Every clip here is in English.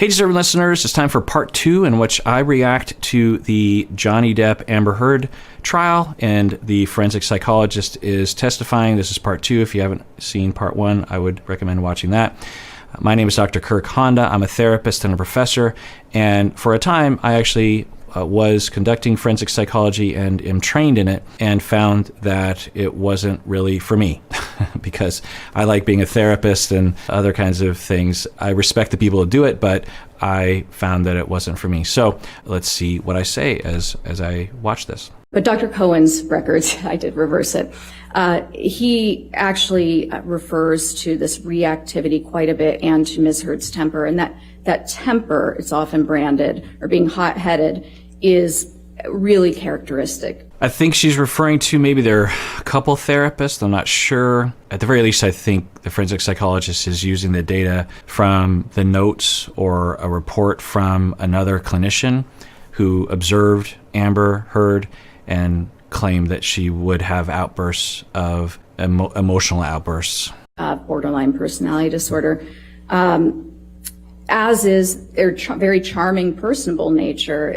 Hey, deserving listeners, it's time for part 2 in which I react to the Johnny Depp Amber Heard trial, and the forensic psychologist is testifying. This is part 2. If you haven't seen part 1, I would recommend watching that. My name is Dr. Kirk Honda. I'm a therapist and a professor, and for a time, I actually was conducting forensic psychology and am trained in it, and found that it wasn't really for me because I like being a therapist and other kinds of things. I respect the people who do it, but I found that it wasn't for me. So let's see what I say as I watch this. But Dr. Cohen's records, I did reverse it. He actually refers to this reactivity quite a bit and to Ms. Heard's temper. And that temper, it's often branded, or being hot-headed, is really characteristic. I think she's referring to maybe they're a couple therapists. I'm not sure. At the very least, I think the forensic psychologist is using the data from the notes or a report from another clinician who observed Amber Heard and claimed that she would have outbursts of emotional outbursts. Borderline personality disorder. As is their very charming, personable nature.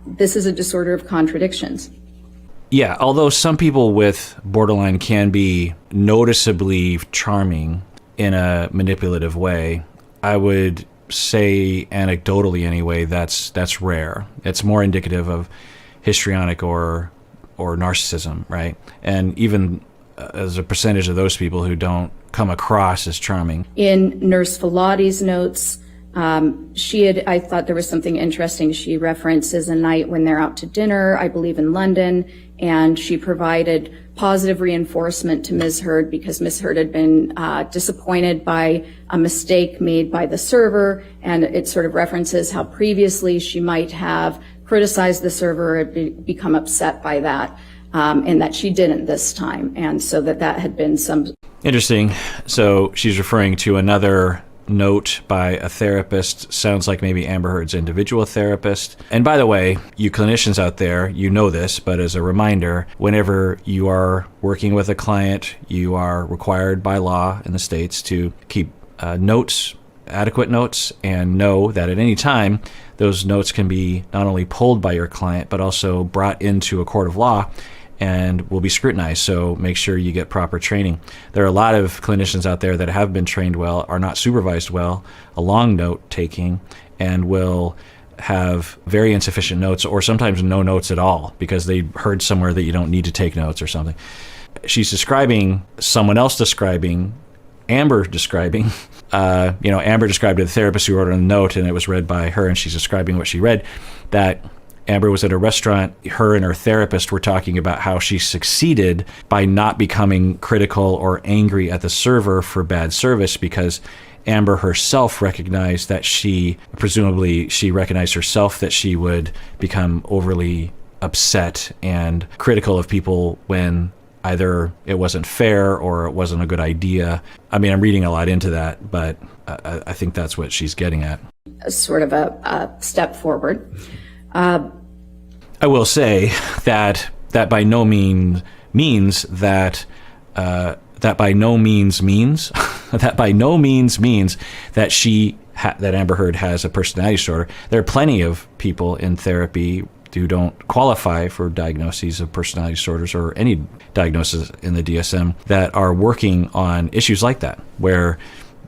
This is a disorder of contradictions. Yeah, although some people with borderline can be noticeably charming in a manipulative way, I would say anecdotally anyway, that's rare. It's more indicative of histrionic or narcissism, right? And even as a percentage of those people who don't come across as charming. In Nurse Filati's notes, I thought there was something interesting. She references a night when they're out to dinner, I believe in London, and she provided positive reinforcement to Ms. Heard because Ms. Heard had been disappointed by a mistake made by the server, and it sort of references how previously she might have criticized the server or become upset by that, and that she didn't this time, and so that had been some... Interesting. So she's referring to another note by a therapist. Sounds like maybe Amber Heard's individual therapist. And by the way, you clinicians out there, you know this, but as a reminder, whenever you are working with a client, you are required by law in the States to keep notes, adequate notes, and know that at any time, those notes can be not only pulled by your client, but also brought into a court of law and will be scrutinized. So make sure you get proper training. There are a lot of clinicians out there that have been trained well, are not supervised well, along note taking, and will have very insufficient notes or sometimes no notes at all because they heard somewhere that you don't need to take notes or something. She's describing someone else describing, Amber describing, Amber described to the therapist who wrote a note and it was read by her, and she's describing what she read, that Amber was at a restaurant. Her and her therapist were talking about how she succeeded by not becoming critical or angry at the server for bad service because Amber herself recognized that presumably she recognized herself that she would become overly upset and critical of people when either it wasn't fair or it wasn't a good idea. I mean, I'm reading a lot into that, but I think that's what she's getting at. Sort of a step forward. I will say that by no means means that that by no means means that Amber Heard has a personality disorder. There are plenty of people in therapy who don't qualify for diagnoses of personality disorders or any diagnosis in the DSM that are working on issues like that, where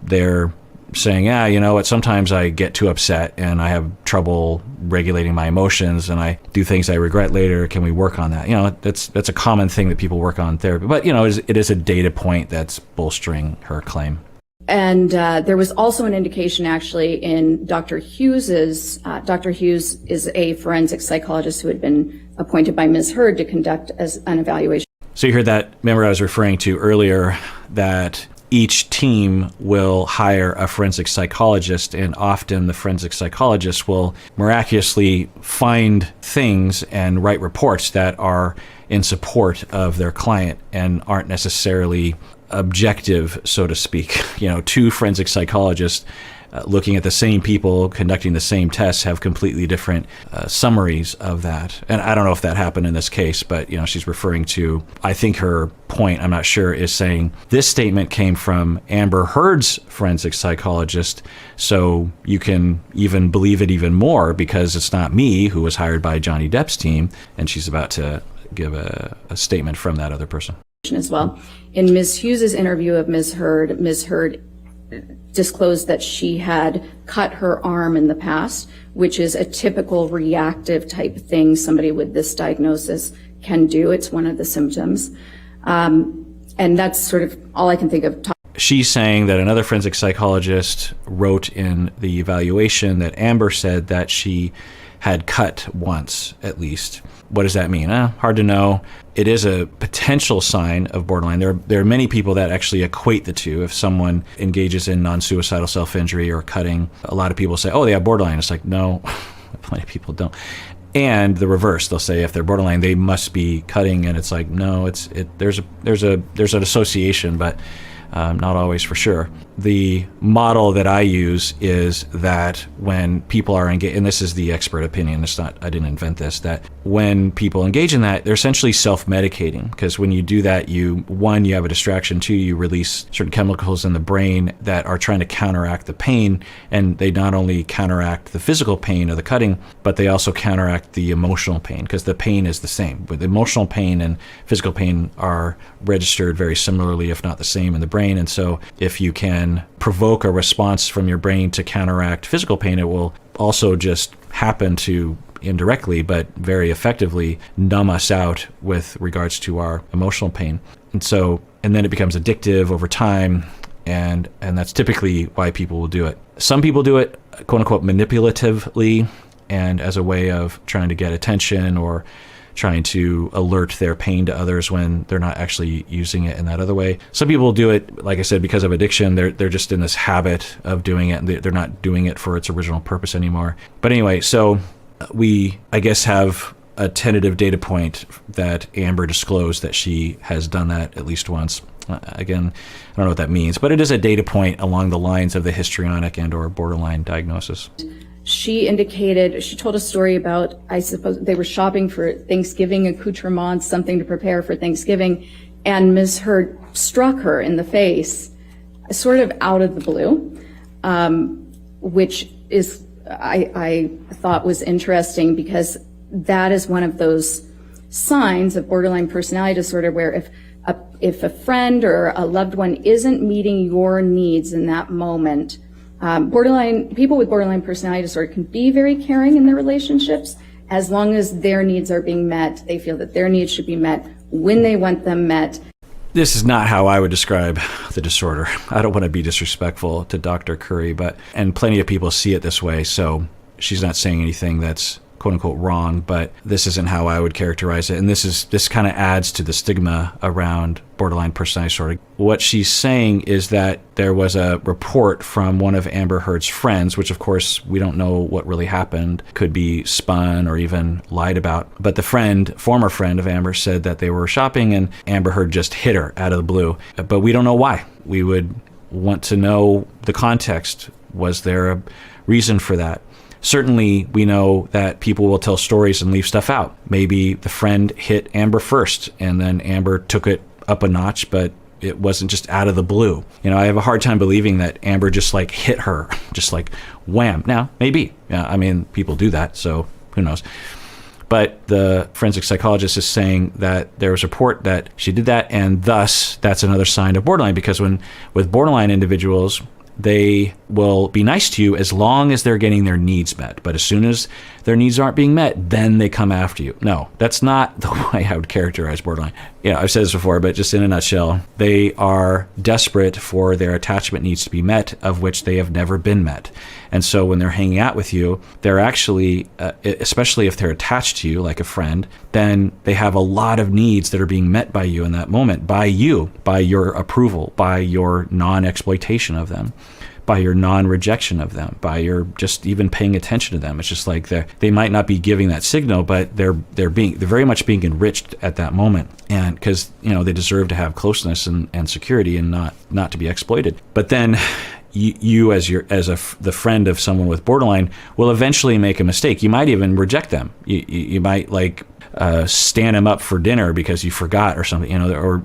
they're saying, you know what, sometimes I get too upset and I have trouble regulating my emotions and I do things I regret later. Can we work on that? That's a common thing that people work on in therapy. But, it is a data point that's bolstering her claim. And there was also an indication actually in Dr. Hughes's, Dr. Hughes is a forensic psychologist who had been appointed by Ms. Heard to conduct as an evaluation. So you heard that, remember I was referring to earlier that each team will hire a forensic psychologist, and often the forensic psychologist will miraculously find things and write reports that are in support of their client and aren't necessarily objective, so to speak. Two forensic psychologists looking at the same people conducting the same tests have completely different summaries of that. And I don't know if that happened in this case, but she's referring to, I think her point, I'm not sure, is saying this statement came from Amber Heard's forensic psychologist, so you can even believe it even more because it's not me who was hired by Johnny Depp's team, and she's about to give a statement from that other person. As well. In Ms. Hughes's interview of Ms. Heard disclosed that she had cut her arm in the past, which is a typical reactive type thing somebody with this diagnosis can do. It's one of the symptoms. And that's sort of all I can think of. She's saying that another forensic psychologist wrote in the evaluation that Amber said that she had cut once, at least. What does that mean? Hard to know. It is a potential sign of borderline. There are many people that actually equate the two. If someone engages in non-suicidal self-injury or cutting, a lot of people say, oh, they have borderline. It's like, no, plenty of people don't. And the reverse, they'll say if they're borderline, they must be cutting, and it's like, no, there's an association, but not always for sure. The model that I use is that when people are engaged, and this is the expert opinion, it's not, I didn't invent this, that when people engage in that, they're essentially self-medicating, because when you do that, you have a distraction, two, you release certain chemicals in the brain that are trying to counteract the pain, and they not only counteract the physical pain of the cutting, but they also counteract the emotional pain, because the pain is the same. But the emotional pain and physical pain are registered very similarly, if not the same, in the brain. And so if you can provoke a response from your brain to counteract physical pain, it will also just happen to indirectly, but very effectively, numb us out with regards to our emotional pain. And then it becomes addictive over time. And that's typically why people will do it. Some people do it, quote unquote, manipulatively and as a way of trying to get attention or trying to alert their pain to others when they're not actually using it in that other way. Some people do it, like I said, because of addiction. They're just in this habit of doing it, and they're not doing it for its original purpose anymore. But anyway, so we, I guess, have a tentative data point that Amber disclosed that she has done that at least once. Again, I don't know what that means, but it is a data point along the lines of the histrionic and or borderline diagnosis. She told a story about, I suppose, they were shopping for Thanksgiving accoutrements, something to prepare for Thanksgiving, and Ms. Heard struck her in the face, sort of out of the blue, which is, I thought was interesting, because that is one of those signs of borderline personality disorder where if a friend or a loved one isn't meeting your needs in that moment, people with borderline personality disorder can be very caring in their relationships as long as their needs are being met. They feel that their needs should be met when they want them met. This is not how I would describe the disorder. I don't want to be disrespectful to Dr. Curry, and plenty of people see it this way, so she's not saying anything that's quote unquote wrong, but this isn't how I would characterize it. And this kind of adds to the stigma around borderline personality disorder. What she's saying is that there was a report from one of Amber Heard's friends, which of course we don't know what really happened, could be spun or even lied about. But the former friend of Amber, said that they were shopping and Amber Heard just hit her out of the blue. But we don't know why. We would want to know the context. Was there a reason for that? Certainly, we know that people will tell stories and leave stuff out. Maybe the friend hit Amber first, and then Amber took it up a notch, but it wasn't just out of the blue. I have a hard time believing that Amber just hit her, just wham. Now, maybe. People do that, so who knows. But the forensic psychologist is saying that there was a report that she did that, and thus that's another sign of borderline, because with borderline individuals, they will be nice to you as long as they're getting their needs met. But as soon as their needs aren't being met, then they come after you. No, that's not the way I would characterize borderline. I've said this before, but just in a nutshell, they are desperate for their attachment needs to be met, of which they have never been met. And so when they're hanging out with you, they're actually, especially if they're attached to you, like a friend, then they have a lot of needs that are being met by you in that moment, by you, by your approval, by your non-exploitation of them, by your non-rejection of them, by your just even paying attention to them. It's just like they might not be giving that signal, but they're very much being enriched at that moment, and because they deserve to have closeness and security and not to be exploited. But then you as the friend of someone with borderline will eventually make a mistake. You might even reject them. You might stand them up for dinner because you forgot or something,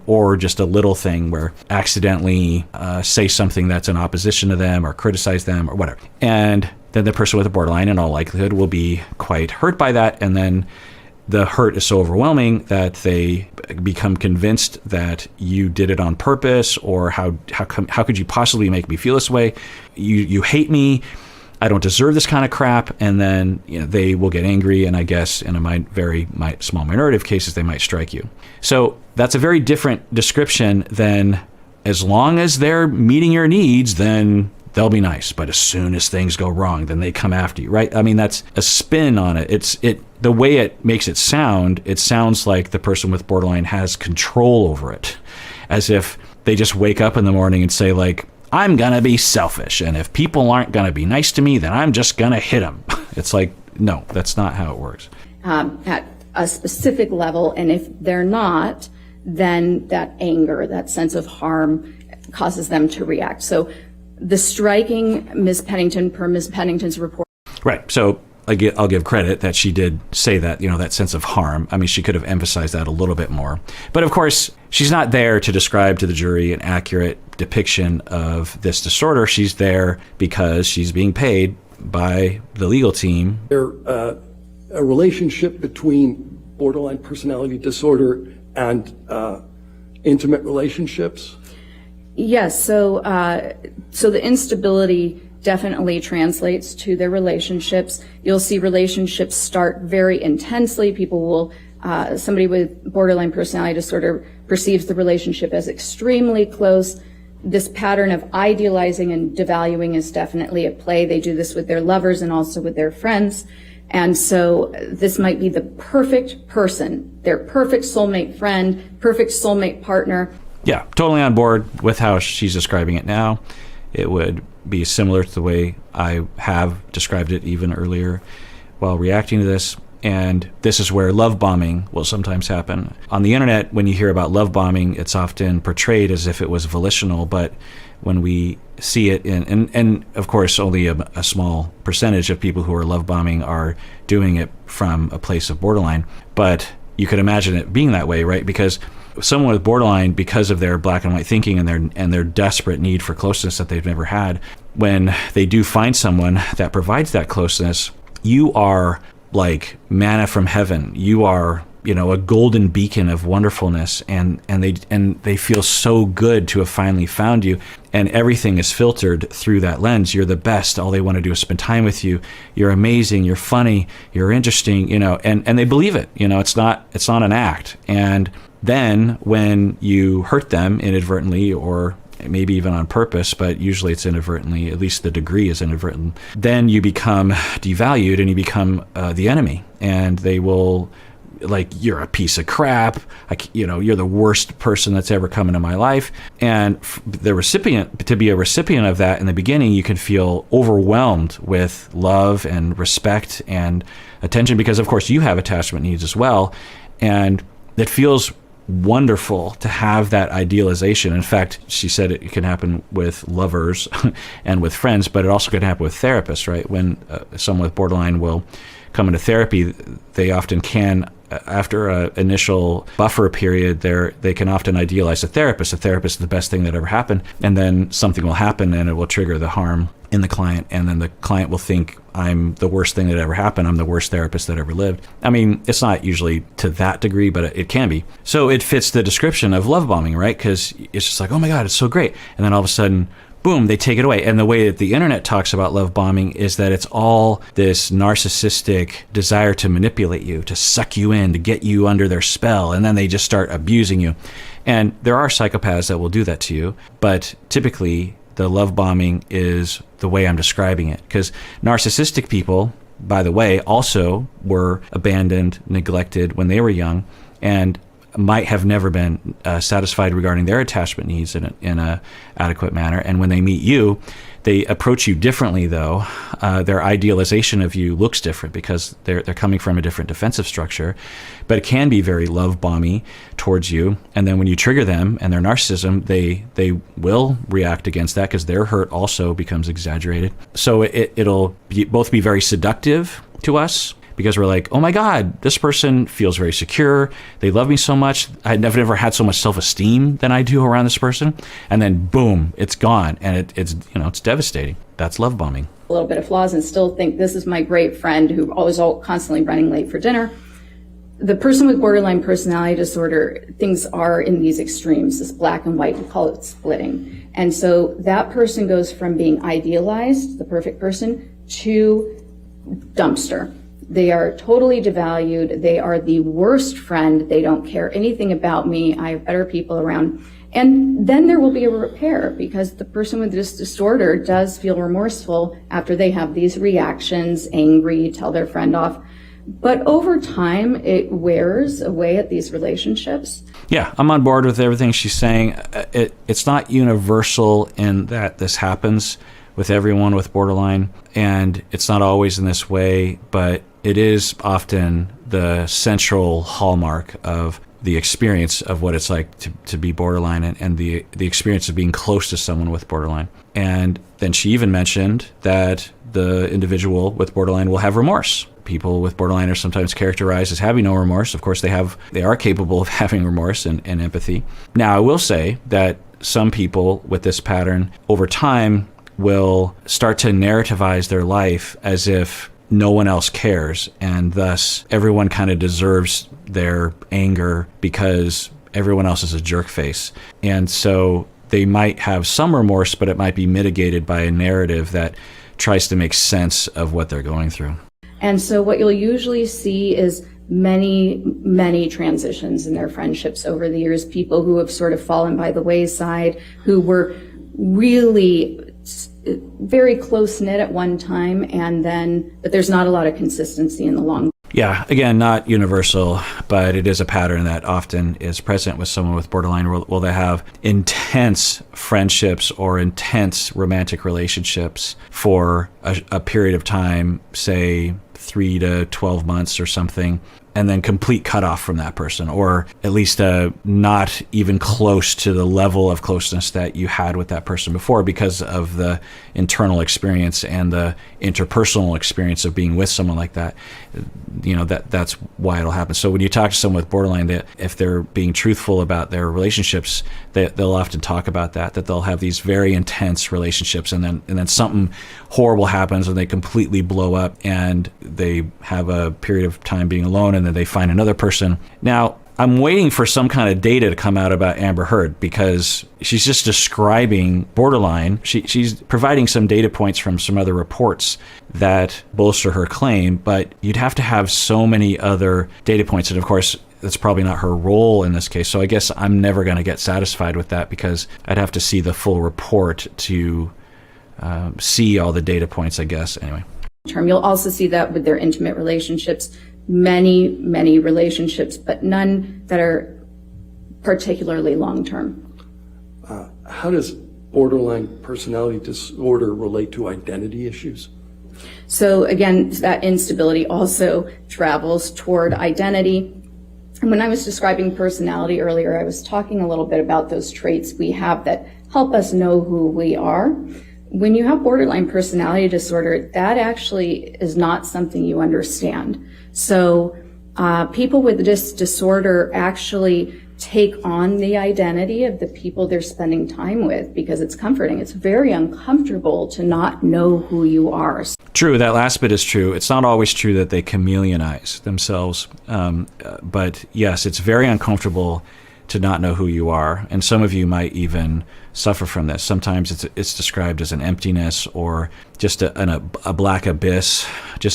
or just a little thing where accidentally say something that's in opposition to them or criticize them or whatever. And then the person with a borderline in all likelihood will be quite hurt by that. And then the hurt is so overwhelming that they become convinced that you did it on purpose, or how could you possibly make me feel this way? You hate me. I don't deserve this kind of crap. And then they will get angry, and I guess in a very small minority of cases, they might strike you. So that's a very different description than, as long as they're meeting your needs, then they'll be nice. But as soon as things go wrong, then they come after you, right? I mean, that's a spin on it. The way it makes it sounds like the person with borderline has control over it, as if they just wake up in the morning and say, like, I'm going to be selfish, and if people aren't going to be nice to me, then I'm just going to hit them. It's like, no, that's not how it works. At a specific level, and if they're not, then that anger, that sense of harm causes them to react. So the striking Ms. Pennington, per Ms. Pennington's report. Right. So I'll give credit that she did say that, that sense of harm. I mean, she could have emphasized that a little bit more. But of course, she's not there to describe to the jury an accurate depiction of this disorder. She's there because she's being paid by the legal team. There's a relationship between borderline personality disorder and intimate relationships? Yes. So the instability definitely translates to their relationships. You'll see relationships start very intensely. People will, somebody with borderline personality disorder perceives the relationship as extremely close. This pattern of idealizing and devaluing is definitely at play. They do this with their lovers and also with their friends. And so this might be the perfect person, their perfect soulmate friend, perfect soulmate partner. Yeah, totally on board with how she's describing it now. It would be similar to the way I have described it even earlier while reacting to this. And this is where love bombing will sometimes happen. On the internet, when you hear about love bombing, it's often portrayed as if it was volitional, but when we see it and of course only a small percentage of people who are love bombing are doing it from a place of borderline, but you could imagine it being that way, right? Because someone with borderline, because of their black and white thinking and their desperate need for closeness that they've never had, when they do find someone that provides that closeness, you are like manna from heaven. You are, a golden beacon of wonderfulness, and they feel so good to have finally found you, and everything is filtered through that lens. You're the best. All they want to do is spend time with you. You're amazing. You're funny. You're interesting. And they believe it. It's not an act. And then when you hurt them inadvertently, or maybe even on purpose, but usually it's inadvertently, at least the degree is inadvertent, then you become devalued and you become the enemy. And they will, like, you're a piece of crap, you're the worst person that's ever come into my life. And to be a recipient of that in the beginning, you can feel overwhelmed with love and respect and attention, because of course you have attachment needs as well. And it feels wonderful to have that idealization. In fact, she said it can happen with lovers and with friends, but it also can happen with therapists, right? When someone with borderline will come into therapy, they often can, after an initial buffer period, they can often idealize a therapist. A therapist is the best thing that ever happened, and then something will happen and it will trigger the harm in the client, and then the client will think, I'm the worst thing that ever happened. I'm the worst therapist that ever lived. I mean, it's not usually to that degree, but it can be. So it fits the description of love bombing, right? Because it's just like, oh my God, it's so great. And then all of a sudden, boom, they take it away. And the way that the internet talks about love bombing is that it's all this narcissistic desire to manipulate you, to suck you in, to get you under their spell. And then they just start abusing you. And there are psychopaths that will do that to you. But typically, the love bombing is the way I'm describing it. Because narcissistic people, by the way, also were abandoned, neglected when they were young, and might have never been satisfied regarding their attachment needs in a adequate manner. And when they meet you, They approach you differently, though. Their idealization of you looks different because they're coming from a different defensive structure. But it can be very love-bomby towards you. And then when you trigger them and their narcissism, they will react against that because their hurt also becomes exaggerated. So it'll both be very seductive to us, because we're like, oh my God, this person feels very secure. They love me so much. I've never had so much self-esteem than I do around this person. And then boom, it's gone. And it's devastating. That's love bombing. A little bit of flaws and still think this is my great friend who always constantly running late for dinner. The person with borderline personality disorder, things are in these extremes, this black and white, we call it splitting. And so that person goes from being idealized, the perfect person, to dumpster. They are totally devalued. They are the worst friend. They don't care anything about me. I have better people around. And then there will be a repair because the person with this disorder does feel remorseful after they have these reactions, angry, tell their friend off. But over time, it wears away at these relationships. Yeah, I'm on board with everything she's saying. It's not universal in that this happens with everyone with borderline, and it's not always in this way, but it is often the central hallmark of the experience of what it's like to be borderline and the experience of being close to someone with borderline. And then she even mentioned that the individual with borderline will have remorse. People with borderline are sometimes characterized as having no remorse. Of course, they are capable of having remorse and empathy. Now, I will say that some people with this pattern over time will start to narrativize their life as if no one else cares, and thus everyone kind of deserves their anger because everyone else is a jerk face. And so they might have some remorse, but it might be mitigated by a narrative that tries to make sense of what they're going through. And so what you'll usually see is many, many transitions in their friendships over the years, people who have sort of fallen by the wayside, who were really very close-knit at one time, but there's not a lot of consistency in the long. Yeah, again, not universal, but it is a pattern that often is present with someone with borderline. Will they have intense friendships or intense romantic relationships for a period of time, say 3 to 12 months or something, and then complete cutoff from that person, or at least not even close to the level of closeness that you had with that person before because of the internal experience and the interpersonal experience of being with someone like that. That's why it'll happen. So when you talk to someone with borderline, if they're being truthful about their relationships, they'll often talk about that they'll have these very intense relationships, and then something horrible happens and they completely blow up and they have a period of time being alone, and then they find another person. Now, I'm waiting for some kind of data to come out about Amber Heard because she's just describing borderline. She's providing some data points from some other reports that bolster her claim, but you'd have to have so many other data points. And of course, that's probably not her role in this case. So I guess I'm never going to get satisfied with that because I'd have to see the full report to see all the data points, I guess. Anyway. You'll also see that with their intimate relationships. Many, many relationships, but none that are particularly long-term. How does borderline personality disorder relate to identity issues? So again, that instability also travels toward identity. And when I was describing personality earlier, I was talking a little bit about those traits we have that help us know who we are. When you have borderline personality disorder, that actually is not something you understand. So people with this disorder actually take on the identity of the people they're spending time with because it's comforting. It's very uncomfortable to not know who you are. True, that last bit is true. It's not always true that they chameleonize themselves. But yes, it's very uncomfortable to not know who you are. And some of you might even suffer from this. Sometimes it's described as an emptiness or just a black abyss,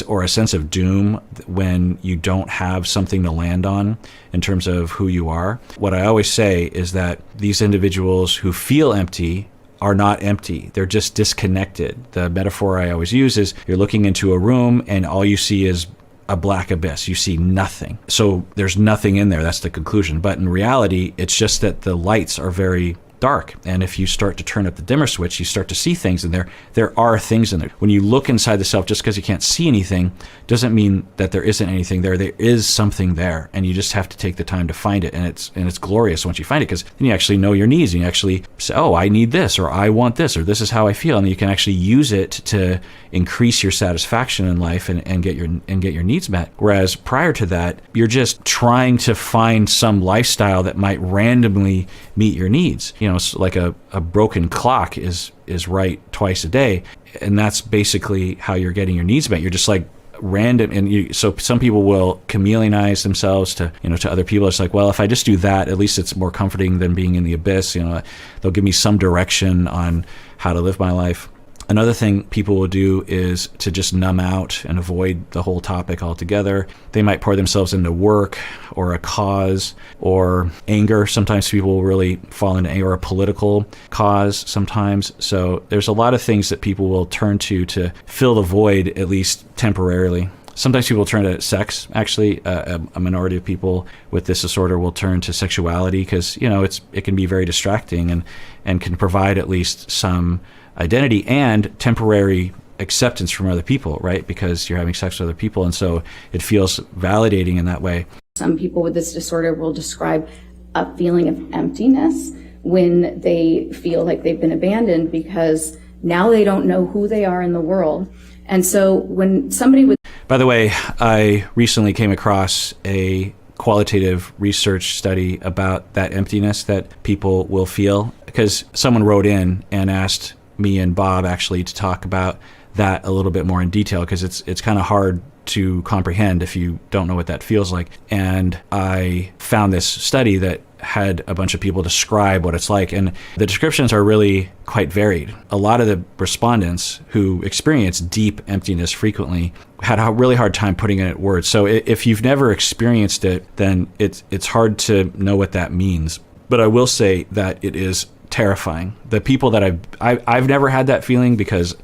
or a sense of doom when you don't have something to land on in terms of who you are. What I always say is that these individuals who feel empty are not empty. They're just disconnected. The metaphor I always use is you're looking into a room and all you see is a black abyss. You see nothing. So there's nothing in there. That's the conclusion. But in reality, it's just that the lights are very dark. And if you start to turn up the dimmer switch, you start to see things, and there are things in there. When you look inside the self, just because you can't see anything doesn't mean that there isn't anything there. There is something there, and you just have to take the time to find it. And it's glorious once you find it, because then you actually know your needs, and you actually say, oh, I need this, or I want this, or this is how I feel. And you can actually use it to increase your satisfaction in life and get your needs met. Whereas prior to that, you're just trying to find some lifestyle that might randomly meet your needs. It's like a broken clock is right twice a day, and that's basically how you're getting your needs met. You're just like random, and so some people will chameleonize themselves to other people. It's like, well, if I just do that, at least it's more comforting than being in the abyss. They'll give me some direction on how to live my life. Another thing people will do is to just numb out and avoid the whole topic altogether. They might pour themselves into work or a cause or anger. Sometimes people will really fall into anger, or a political cause sometimes. So there's a lot of things that people will turn to fill the void, at least temporarily. Sometimes people turn to sex. Actually, a minority of people with this disorder will turn to sexuality because, it can be very distracting and can provide at least some identity and temporary acceptance from other people, right? Because you're having sex with other people, and so it feels validating in that way. Some people with this disorder will describe a feeling of emptiness when they feel like they've been abandoned because now they don't know who they are in the world. And so when somebody with... By the way, I recently came across a qualitative research study about that emptiness that people will feel, because someone wrote in and asked me and Bob actually to talk about that a little bit more in detail, because it's kind of hard to comprehend if you don't know what that feels like. And I found this study that had a bunch of people describe what it's like, and the descriptions are really quite varied. A lot of the respondents who experience deep emptiness frequently had a really hard time putting it in words. So if you've never experienced it, then it's hard to know what that means. But I will say that it is terrifying. The people that I've never had that feeling because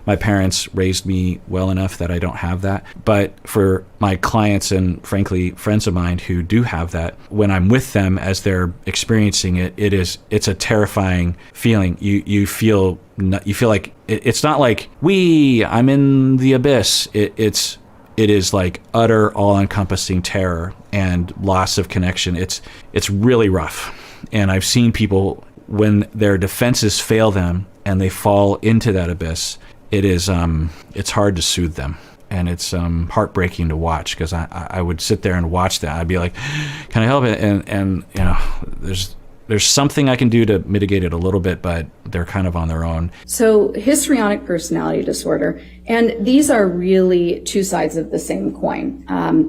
my parents raised me well enough that I don't have that. But for my clients and frankly friends of mine who do have that, when I'm with them as they're experiencing it, it's a terrifying feeling. You feel like it's not like I'm in the abyss. It is like utter, all-encompassing terror and loss of connection. It's really rough. And I've seen people, when their defenses fail them and they fall into that abyss, it's hard to soothe them. And it's heartbreaking to watch, because I would sit there and watch that. I'd be like, can I help it? And there's something I can do to mitigate it a little bit, but they're kind of on their own. So histrionic personality disorder, and these are really two sides of the same coin.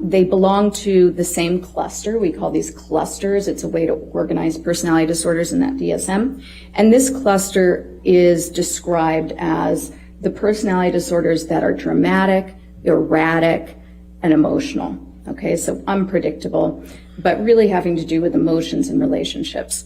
They belong to the same cluster. We call these clusters. It's a way to organize personality disorders in that DSM. And this cluster is described as the personality disorders that are dramatic, erratic, and emotional. Okay, so unpredictable, but really having to do with emotions and relationships.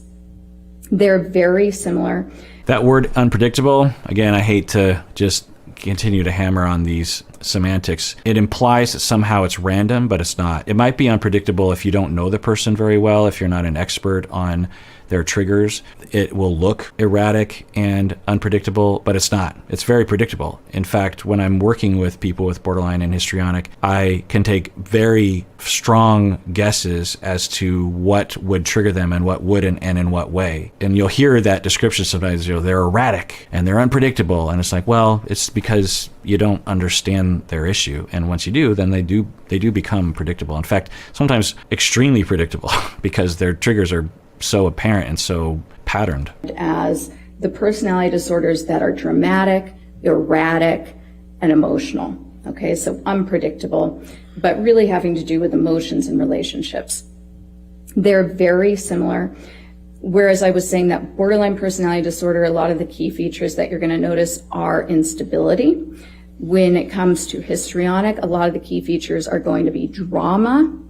They're very similar. That word unpredictable, again, I hate to just continue to hammer on these semantics. It implies that somehow it's random, but it's not. It might be unpredictable if you don't know the person very well, if you're not an expert on their triggers. It will look erratic and unpredictable, but it's not. It's very predictable. In fact, when I'm working with people with borderline and histrionic, I can take very strong guesses as to what would trigger them and what wouldn't, and in what way. And you'll hear that description sometimes, they're erratic and they're unpredictable. And it's like, well, it's because you don't understand their issue. And once you do, then they do become predictable. In fact, sometimes extremely predictable because their triggers are so apparent and so patterned. As the personality disorders that are dramatic, erratic, and emotional. Okay, so unpredictable, but really having to do with emotions and relationships. They're very similar. Whereas I was saying that borderline personality disorder, a lot of the key features that you're going to notice are instability. When it comes to histrionic, a lot of the key features are going to be drama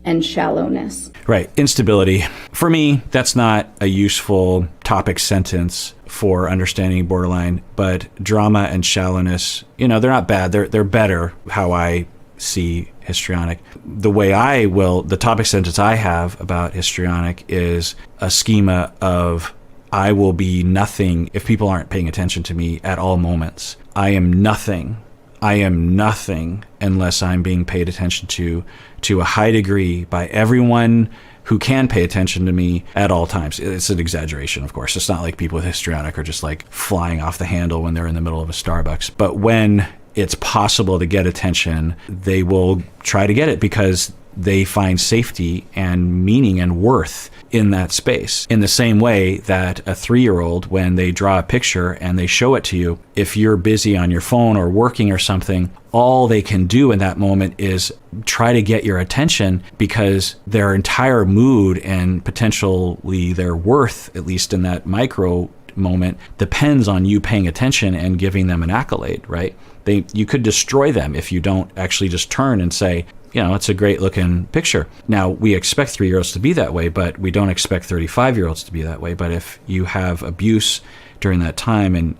and shallowness. Right. Instability. For me, that's not a useful topic sentence for understanding borderline, but drama and shallowness, they're not bad. They're better how I see histrionic. The topic sentence I have about histrionic is a schema of I will be nothing if people aren't paying attention to me at all moments. I am nothing. I am nothing unless I'm being paid attention to a high degree by everyone who can pay attention to me at all times. It's an exaggeration, of course. It's not like people with histrionic are just like flying off the handle when they're in the middle of a Starbucks. But when it's possible to get attention, they will try to get it because they find safety and meaning and worth in that space. In the same way that a 3-year-old, when they draw a picture and they show it to you, if you're busy on your phone or working or something, all they can do in that moment is try to get your attention because their entire mood and potentially their worth, at least in that micro moment, depends on you paying attention and giving them an accolade, right? You could destroy them if you don't actually just turn and say, it's a great looking picture. Now, we expect 3-year-olds to be that way, but we don't expect 35-year-olds to be that way. But if you have abuse during that time, and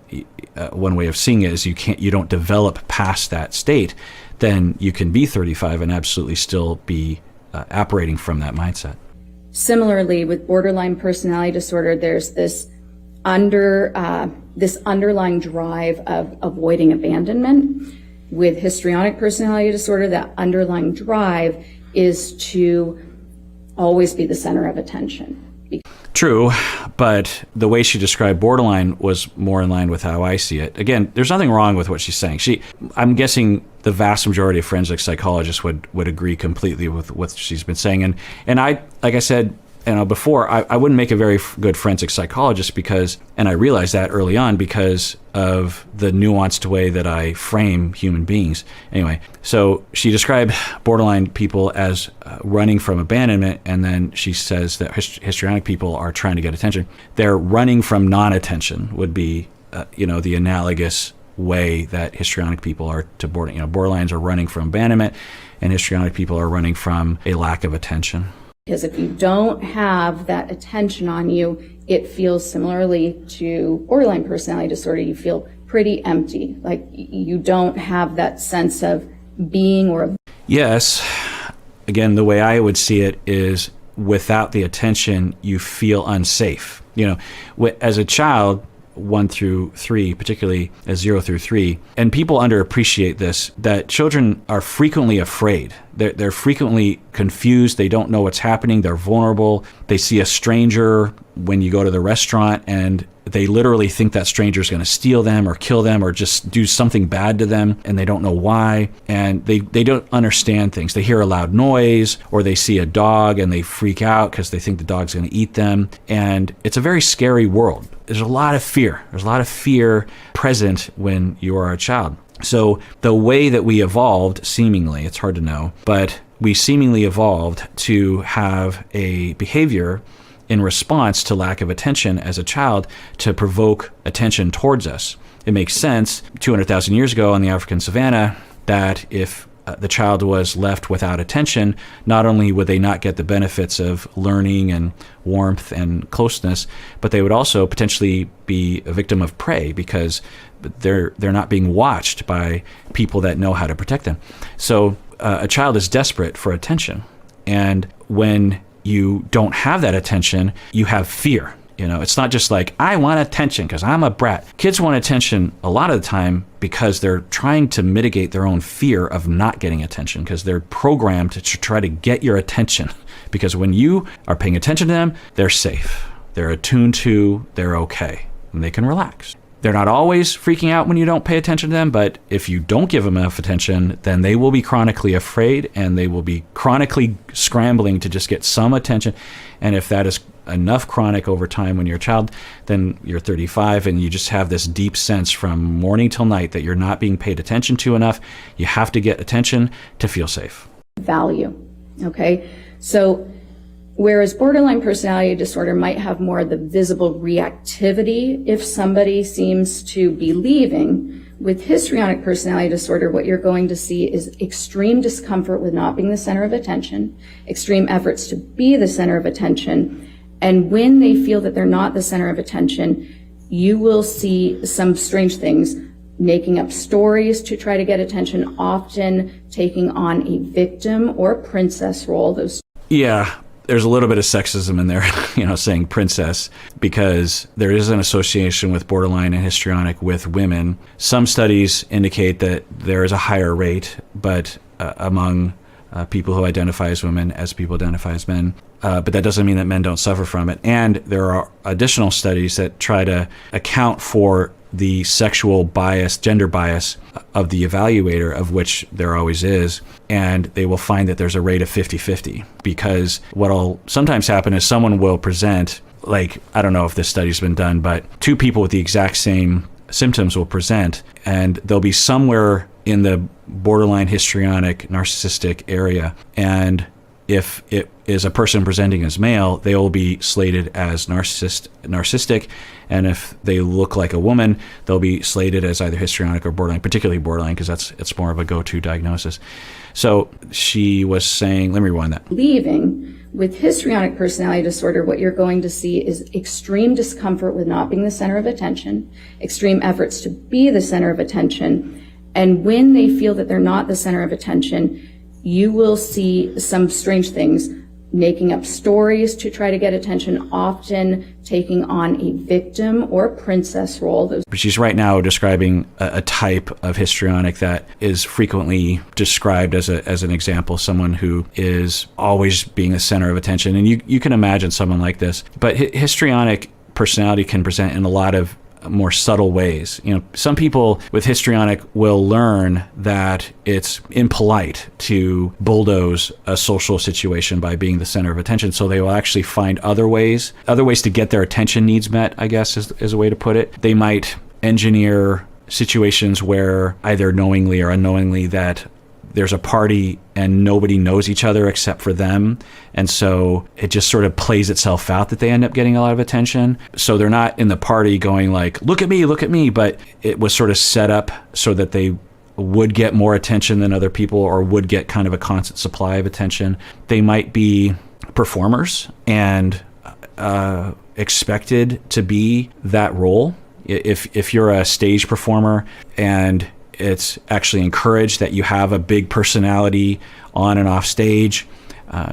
one way of seeing it is you don't develop past that state, then you can be 35 and absolutely still be operating from that mindset. Similarly, with borderline personality disorder, there's this underlying drive of avoiding abandonment. With histrionic personality disorder, that underlying drive is to always be the center of attention. True, but the way she described borderline was more in line with how I see it. Again, there's nothing wrong with what she's saying. I'm guessing the vast majority of forensic psychologists would agree completely with what she's been saying. And I, like I said, before, I wouldn't make a very good forensic psychologist and I realized that early on because of the nuanced way that I frame human beings. Anyway, so she described borderline people as running from abandonment, and then she says that histrionic people are trying to get attention. They're running from non-attention would be, the analogous way that histrionic people are to borderline. Borderlines are running from abandonment, and histrionic people are running from a lack of attention. Because if you don't have that attention on you, it feels similarly to borderline personality disorder. You feel pretty empty, like you don't have that sense of being or... Yes. Again, the way I would see it is without the attention, you feel unsafe. As a child, 1 through 3, particularly as 0 through 3. And people underappreciate this, that children are frequently afraid. They're frequently confused. They don't know what's happening. They're vulnerable. They see a stranger when you go to the restaurant and they literally think that stranger is going to steal them or kill them or just do something bad to them, and they don't know why. And they don't understand things. They hear a loud noise or they see a dog and they freak out because they think the dog's going to eat them. And it's a very scary world. There's a lot of fear. There's a lot of fear present when you are a child. So the way that we evolved, seemingly, it's hard to know, but we seemingly evolved to have a behavior in response to lack of attention as a child to provoke attention towards us. It makes sense 200,000 years ago on the African savannah that if the child was left without attention, not only would they not get the benefits of learning and warmth and closeness, but they would also potentially be a victim of prey because they're not being watched by people that know how to protect them. So a child is desperate for attention. And when you don't have that attention, you have fear. It's not just like, I want attention because I'm a brat. Kids want attention a lot of the time because they're trying to mitigate their own fear of not getting attention because they're programmed to try to get your attention. Because when you are paying attention to them, they're safe. They're attuned to, they're okay, and they can relax. They're not always freaking out when you don't pay attention to them, but if you don't give them enough attention, then they will be chronically afraid and they will be chronically scrambling to just get some attention. And if that is enough chronic over time when you're a child, then you're 35 and you just have this deep sense from morning till night that you're not being paid attention to enough. You have to get attention to feel safe. Value. Okay. So whereas borderline personality disorder might have more of the visible reactivity if somebody seems to be leaving, with histrionic personality disorder, what you're going to see is extreme discomfort with not being the center of attention, extreme efforts to be the center of attention. And when they feel that they're not the center of attention, you will see some strange things, making up stories to try to get attention, often taking on a victim or princess role. Yeah. there's a little bit of sexism in there, saying princess, because there is an association with borderline and histrionic with women. Some studies indicate that there is a higher rate, but among people who identify as women as people identify as men. But that doesn't mean that men don't suffer from it. And there are additional studies that try to account for the sexual bias, gender bias of the evaluator, of which there always is. And they will find that there's a rate of 50-50, because what'll sometimes happen is someone will present, like, I don't know if this study's been done, but two people with the exact same symptoms will present, and they'll be somewhere in the borderline histrionic narcissistic area. And if it is a person presenting as male, they will be slated as narcissistic. And if they look like a woman, they'll be slated as either histrionic or borderline, particularly borderline, because it's more of a go-to diagnosis. So she was saying, let me rewind that. Leaving with histrionic personality disorder, what you're going to see is extreme discomfort with not being the center of attention, extreme efforts to be the center of attention. And when they feel that they're not the center of attention, you will see some strange things, making up stories to try to get attention, often taking on a victim or princess role. She's right now describing a type of histrionic that is frequently described as an example, someone who is always being the center of attention. And you can imagine someone like this. But histrionic personality can present in a lot of more subtle ways. Some people with histrionic will learn that it's impolite to bulldoze a social situation by being the center of attention. So they will actually find other ways to get their attention needs met, I guess is a way to put it. They might engineer situations where either knowingly or unknowingly that there's a party and nobody knows each other except for them. And so it just sort of plays itself out that they end up getting a lot of attention. So they're not in the party going like, look at me, but it was sort of set up so that they would get more attention than other people, or would get kind of a constant supply of attention. They might be performers and expected to be that role. If you're a stage performer and it's actually encouraged that you have a big personality on and off stage,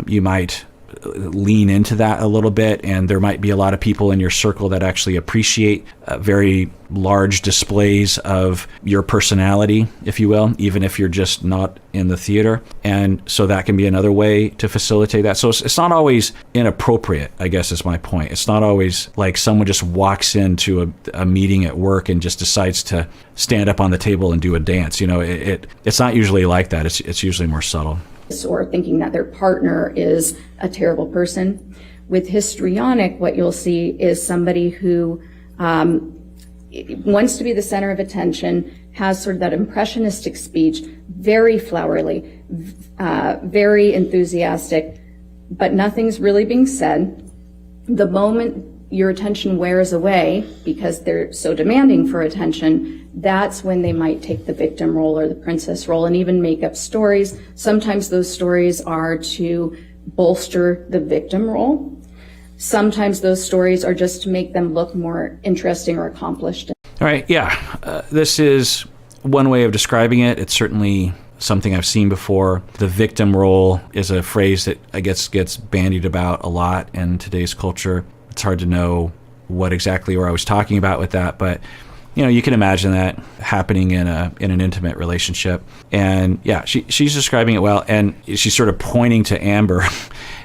you might lean into that a little bit, and there might be a lot of people in your circle that actually appreciate very large displays of your personality, if you will, even if you're just not in the theater. And so that can be another way to facilitate that. So it's not always inappropriate, I guess is my point. It's not always like someone just walks into a meeting at work and just decides to stand up on the table and do a dance. It's not usually like that. It's usually more subtle. Or thinking that their partner is a terrible person. With histrionic, what you'll see is somebody who wants to be the center of attention, has sort of that impressionistic speech, very flowery, very enthusiastic, but nothing's really being said. The moment your attention wears away, because they're so demanding for attention, that's when they might take the victim role or the princess role and even make up stories. Sometimes those stories are to bolster the victim role. Sometimes those stories are just to make them look more interesting or accomplished. All right, yeah. This is one way of describing it. It's certainly something I've seen before. The victim role is a phrase that I guess gets bandied about a lot in today's culture. It's hard to know what exactly I was talking about with that, but you can imagine that happening in an intimate relationship. And yeah, she's describing it well, and she's sort of pointing to Amber.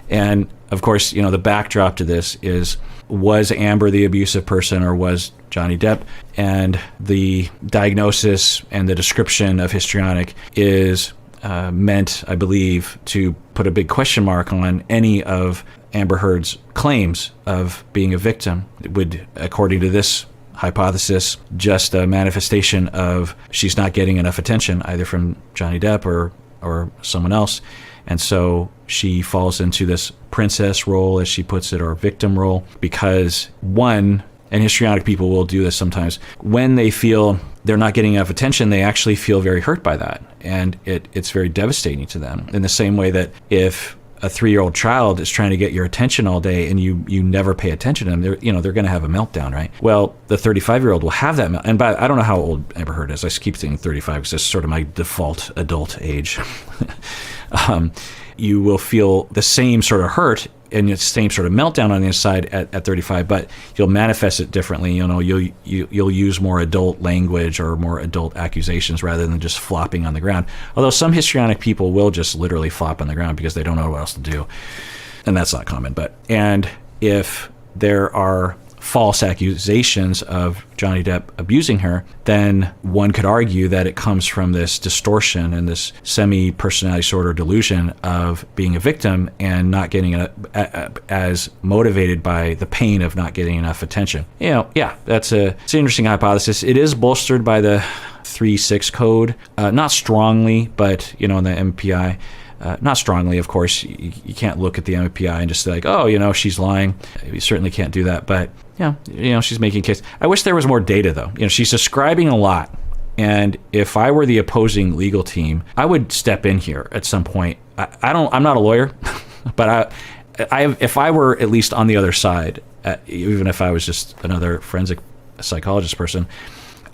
And of course, the backdrop to this is, was Amber the abusive person or was Johnny Depp? And the diagnosis and the description of histrionic is meant, I believe, to put a big question mark on any of Amber Heard's claims of being a victim. It would, according to this hypothesis, just a manifestation of she's not getting enough attention either from Johnny Depp or someone else. And so she falls into this princess role, as she puts it, or victim role, because and histrionic people will do this sometimes, when they feel they're not getting enough attention, they actually feel very hurt by that. And it's very devastating to them. In the same way that if a 3-year-old child is trying to get your attention all day and you never pay attention to them, they're going to have a meltdown, right? Well, the 35-year-old will have that and I don't know how old Amber Heard is. I keep saying 35 because it's sort of my default adult age. You will feel the same sort of hurt and it's the same sort of meltdown on the inside at 35, but you'll manifest it differently. You'll use more adult language or more adult accusations rather than just flopping on the ground. Although some histrionic people will just literally flop on the ground because they don't know what else to do, and that's not common. And if there are false accusations of Johnny Depp abusing her, then one could argue that it comes from this distortion and this semi-personality disorder delusion of being a victim and not getting as motivated by the pain of not getting enough attention. It's an interesting hypothesis. It is bolstered by the 3-6 code, not strongly, but in the MPI. Not strongly, of course. You can't look at the MPI and just say like, oh, she's lying. You certainly can't do that. But, she's making a case. I wish there was more data, though. She's describing a lot. And if I were the opposing legal team, I would step in here at some point. I'm not a lawyer, but if I were at least on the other side, even if I was just another forensic psychologist person,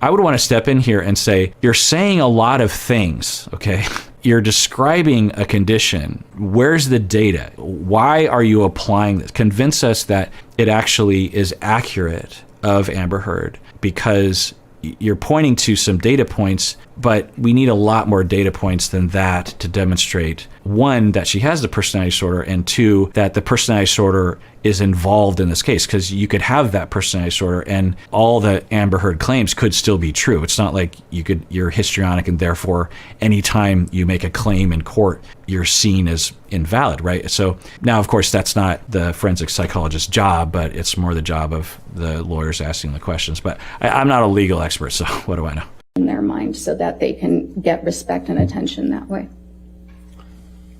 I would want to step in here and say, you're saying a lot of things, okay? You're describing a condition. Where's the data? Why are you applying this? Convince us that it actually is accurate of Amber Heard, because you're pointing to some data points, but we need a lot more data points than that to demonstrate, one, that she has the personality disorder, and two, that the personality disorder is involved in this case, because you could have that personality disorder and all the Amber Heard claims could still be true. It's not like you're histrionic and therefore anytime you make a claim in court, you're seen as invalid, right? So now, of course, that's not the forensic psychologist's job, but it's more the job of the lawyers asking the questions. But I'm not a legal expert, so what do I know? In their mind so that they can get respect and attention that way.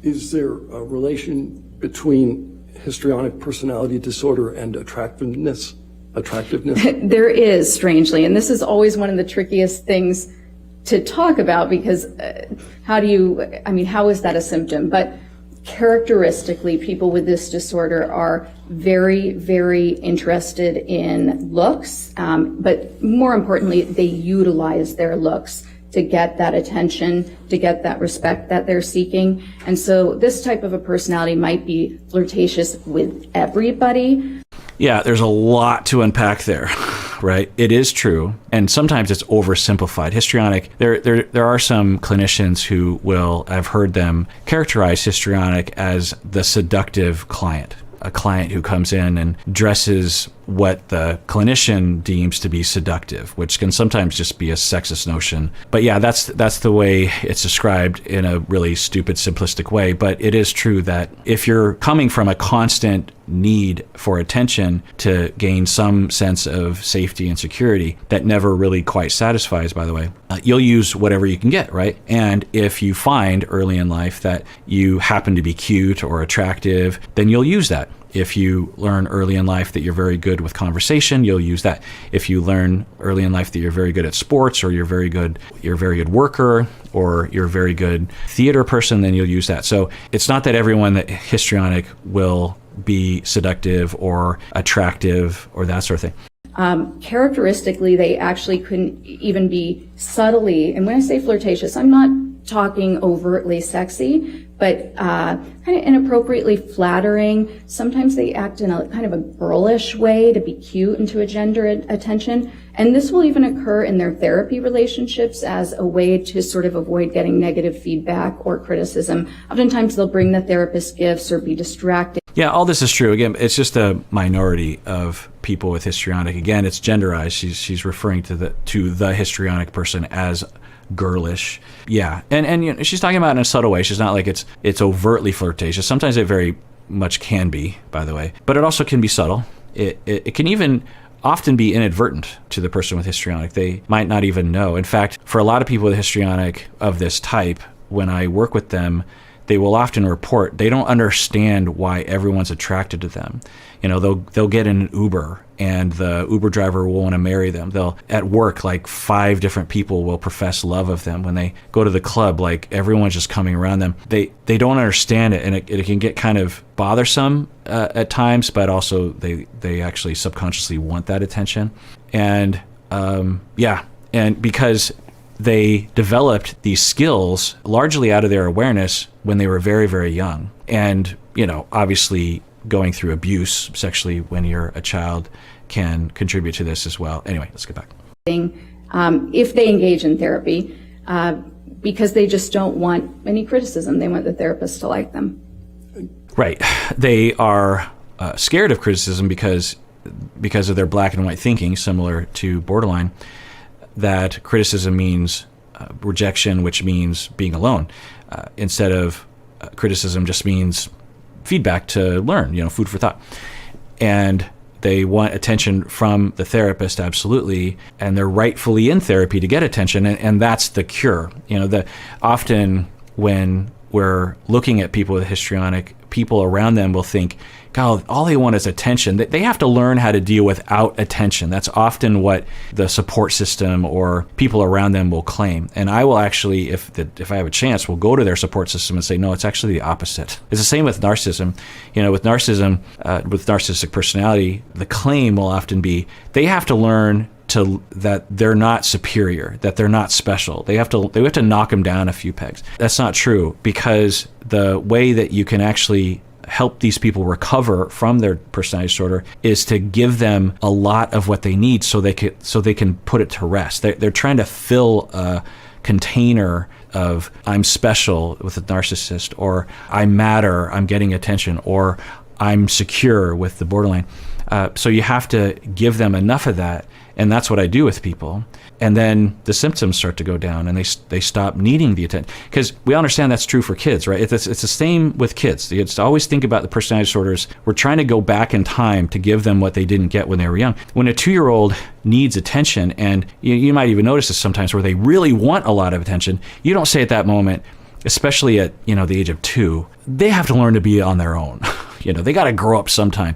Is there a relation between histrionic personality disorder and attractiveness? There is, strangely, and this is always one of the trickiest things to talk about, because how is that a symptom? But characteristically, people with this disorder are very, very interested in looks, but more importantly, they utilize their looks to get that attention, to get that respect that they're seeking. And so this type of a personality might be flirtatious with everybody. Yeah, there's a lot to unpack there, right? It is true, and sometimes it's oversimplified. Histrionic, there are some clinicians who will, I've heard them characterize histrionic as the seductive client, a client who comes in and dresses what the clinician deems to be seductive, which can sometimes just be a sexist notion. But yeah, that's the way it's described in a really stupid, simplistic way. But it is true that if you're coming from a constant need for attention to gain some sense of safety and security that never really quite satisfies, by the way, you'll use whatever you can get, right? And if you find early in life that you happen to be cute or attractive, then you'll use that. If you learn early in life that you're very good with conversation, you'll use that. If you learn early in life that you're very good at sports, or you're a very good worker, or you're a very good theater person, then you'll use that. So it's not that everyone that histrionic will be seductive or attractive or that sort of thing. Characteristically, they actually couldn't even be subtly, and when I say flirtatious, I'm not talking overtly sexy, but kind of inappropriately flattering. Sometimes they act in a kind of a girlish way to be cute and to engender attention. And this will even occur in their therapy relationships as a way to sort of avoid getting negative feedback or criticism. Oftentimes they'll bring the therapist gifts or be distracted. Yeah, all this is true. Again, it's just a minority of people with histrionic. Again, it's genderized. She's referring to the histrionic person as girlish. Yeah. And she's talking about it in a subtle way. She's not like it's overtly flirtatious. Sometimes it very much can be, by the way, but it also can be subtle. It can even often be inadvertent to the person with histrionic. They might not even know. In fact, for a lot of people with histrionic of this type, when I work with them, they will often report they don't understand why everyone's attracted to them. They'll get in an Uber and the Uber driver will want to marry them. They'll, at work, like 5 different people will profess love of them. When they go to the club, like everyone's just coming around them. They don't understand it, and it can get kind of bothersome at times, but also they actually subconsciously want that attention. And and because they developed these skills largely out of their awareness when they were very, very young. And, obviously going through abuse sexually when you're a child can contribute to this as well. Anyway, let's get back. If they engage in therapy, because they just don't want any criticism. They want the therapist to like them. Right. They are scared of criticism because of their black and white thinking, similar to borderline, that criticism means rejection, which means being alone, instead of criticism just means feedback to learn, food for thought. And they want attention from the therapist, absolutely, and they're rightfully in therapy to get attention, and that's the cure. Often when we're looking at people with histrionic, people around them will think, God, all they want is attention. They have to learn how to deal without attention. That's often what the support system or people around them will claim. And I will actually, if I have a chance, will go to their support system and say, no, it's actually the opposite. It's the same with narcissism. With narcissism, with narcissistic personality, the claim will often be they have to learn that they're not superior, that they're not special. They have to knock them down a few pegs. That's not true, because the way that you can actually help these people recover from their personality disorder is to give them a lot of what they need so they can put it to rest. They're trying to fill a container of I'm special with a narcissist, or I matter, I'm getting attention, or I'm secure with the borderline. So you have to give them enough of that. And that's what I do with people. And then the symptoms start to go down and they stop needing the attention. Because we understand that's true for kids, right? It's the same with kids. You have to always think about the personality disorders. We're trying to go back in time to give them what they didn't get when they were young. When a 2-year-old needs attention, and you might even notice this sometimes where they really want a lot of attention, you don't say at that moment, especially at the age of 2, they have to learn to be on their own. They got to grow up sometime.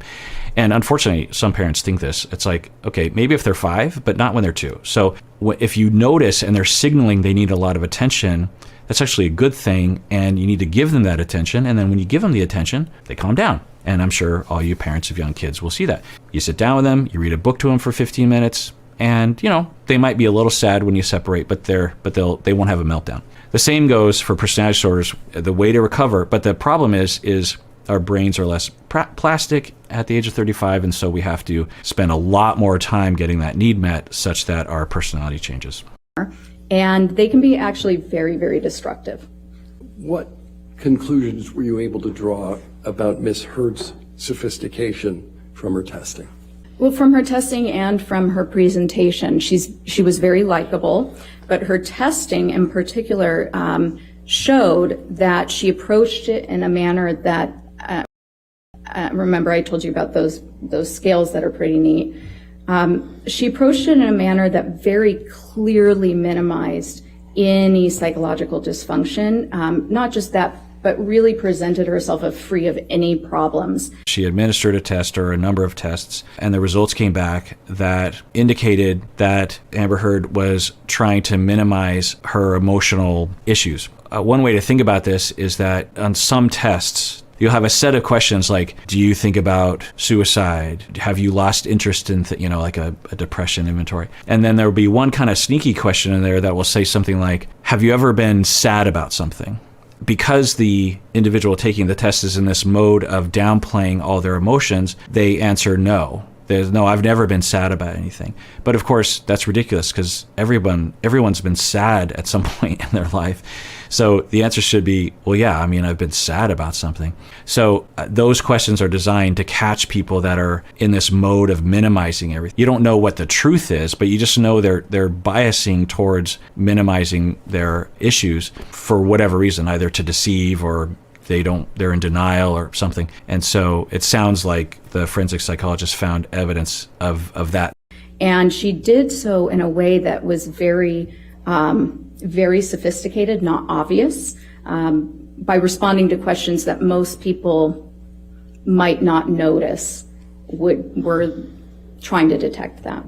And unfortunately, some parents think this. It's like, okay, maybe if they're 5, but not when they're 2. So if you notice and they're signaling they need a lot of attention, that's actually a good thing, and you need to give them that attention. And then when you give them the attention, they calm down. And I'm sure all you parents of young kids will see that. You sit down with them, you read a book to them for 15 minutes, and they might be a little sad when you separate, but they won't have a meltdown. The same goes for personality disorders. The way to recover, but the problem is our brains are less plastic at the age of 35, and so we have to spend a lot more time getting that need met such that our personality changes. And they can be actually very, very destructive. What conclusions were you able to draw about Miss Hurd's sophistication from her testing? Well, from her testing and from her presentation, she was very likable, but her testing in particular showed that she approached it in a manner that remember I told you about those scales that are pretty neat. She approached it in a manner that very clearly minimized any psychological dysfunction. Not just that, but really presented herself as free of any problems. She administered a test or a number of tests, and the results came back that indicated that Amber Heard was trying to minimize her emotional issues. One way to think about this is that on some tests, you'll have a set of questions like, do you think about suicide? Have you lost interest in, like a depression inventory? And then there will be one kind of sneaky question in there that will say something like, have you ever been sad about something? Because the individual taking the test is in this mode of downplaying all their emotions, they answer no. No, I've never been sad about anything. But of course, that's ridiculous because everyone's been sad at some point in their life. So the answer should be, well, yeah, I've been sad about something. So those questions are designed to catch people that are in this mode of minimizing everything. You don't know what the truth is, but you just know they're biasing towards minimizing their issues for whatever reason, either to deceive or they're in denial or something. And so it sounds like the forensic psychologist found evidence of that. And she did so in a way that was very, very sophisticated, not obvious, by responding to questions that most people might not notice were trying to detect that.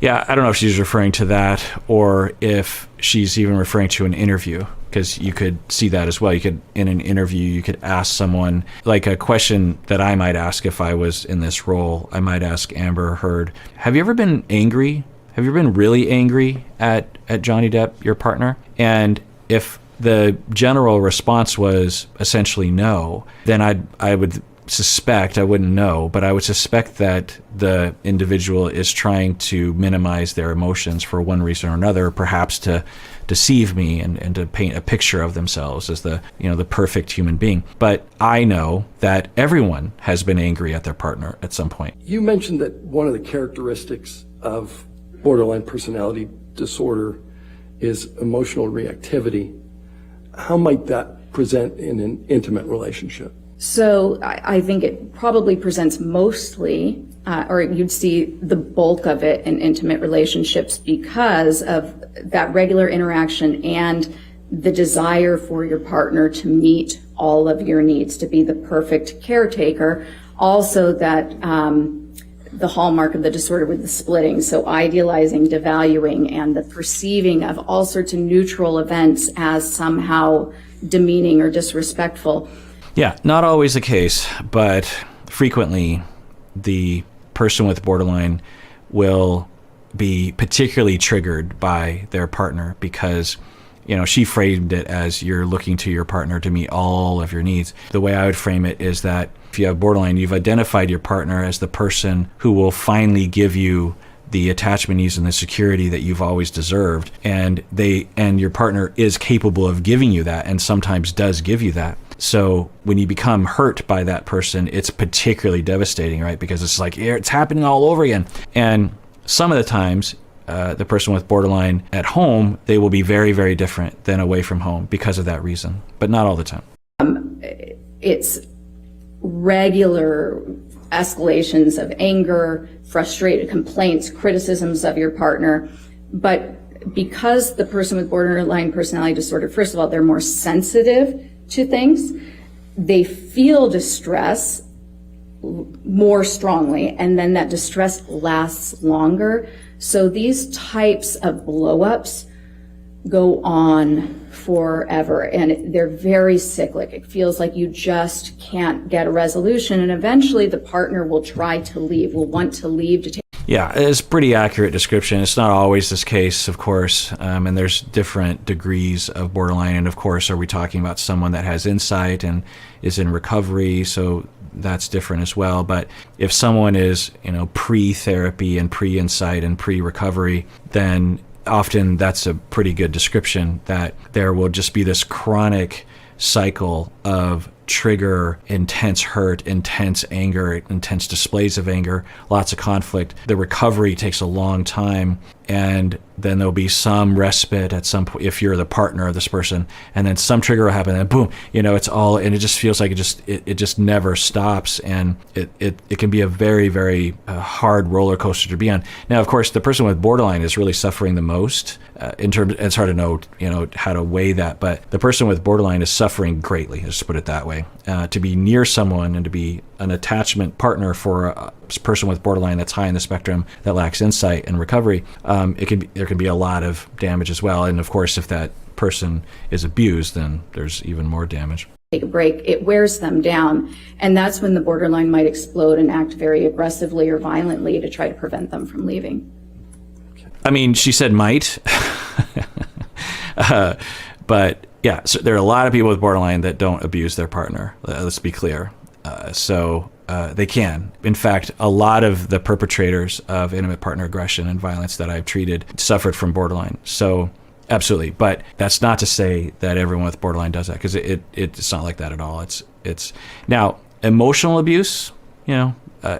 Yeah, I don't know if she's referring to that or if she's even referring to an interview, because you could see that as well. You could, in an interview, you could ask someone, like a question that I might ask if I was in this role. I might ask Amber Heard, have you ever been angry? Have you ever been really angry at Johnny Depp, your partner? And if the general response was essentially no, then I would suspect, I wouldn't know, but I would suspect that the individual is trying to minimize their emotions for one reason or another, perhaps to deceive me and to paint a picture of themselves as the perfect human being. But I know that everyone has been angry at their partner at some point. You mentioned that one of the characteristics of borderline personality disorder is emotional reactivity. How might that present in an intimate relationship? So I think it probably presents mostly, or you'd see the bulk of it in intimate relationships because of that regular interaction and the desire for your partner to meet all of your needs, to be the perfect caretaker. Also that the hallmark of the disorder with the splitting, so idealizing, devaluing, and the perceiving of all sorts of neutral events as somehow demeaning or disrespectful. Yeah, not always the case, but frequently the person with borderline will be particularly triggered by their partner because, she framed it as you're looking to your partner to meet all of your needs. The way I would frame it is that if you have borderline, you've identified your partner as the person who will finally give you the attachment needs and the security that you've always deserved, and your partner is capable of giving you that and sometimes does give you that. So when you become hurt by that person, it's particularly devastating, right? Because it's like, it's happening all over again. And some of the times, the person with borderline at home, they will be very, very different than away from home because of that reason, but not all the time. It's regular escalations of anger, frustrated complaints, criticisms of your partner. But because the person with borderline personality disorder, first of all, they're more sensitive to things, they feel distress more strongly, and then that distress lasts longer. So these types of blow-ups go on forever, and they're very cyclic. It feels like you just can't get a resolution, and eventually the partner will try to leave, will want to leave to take. Yeah, it's a pretty accurate description. It's not always this case, of course, and there's different degrees of borderline. And of course, are we talking about someone that has insight and is in recovery? So that's different as well. But if someone is, pre-therapy and pre-insight and pre-recovery, then often that's a pretty good description that there will just be this chronic cycle of trigger, intense hurt, intense anger, intense displays of anger, lots of conflict. The recovery takes a long time, and then there'll be some respite at some point if you're the partner of this person, and then some trigger will happen, and boom, it's all, and it just feels like it just never stops, and it can be a very, very hard roller coaster to be on. Now, of course, the person with borderline is really suffering the most in terms. It's hard to know, how to weigh that, but the person with borderline is suffering greatly. Let's put it that way. To be near someone and to be an attachment partner for a person with borderline that's high in the spectrum that lacks insight and recovery, there can be a lot of damage as well. And of course, if that person is abused, then there's even more damage. Take a break, it wears them down, and that's when the borderline might explode and act very aggressively or violently to try to prevent them from leaving. I mean, she said might, but yeah, so there are a lot of people with borderline that don't abuse their partner. Let's be clear. So they can. In fact, a lot of the perpetrators of intimate partner aggression and violence that I've treated suffered from borderline. So absolutely. But that's not to say that everyone with borderline does that, because it's not like that at all. It's now emotional abuse,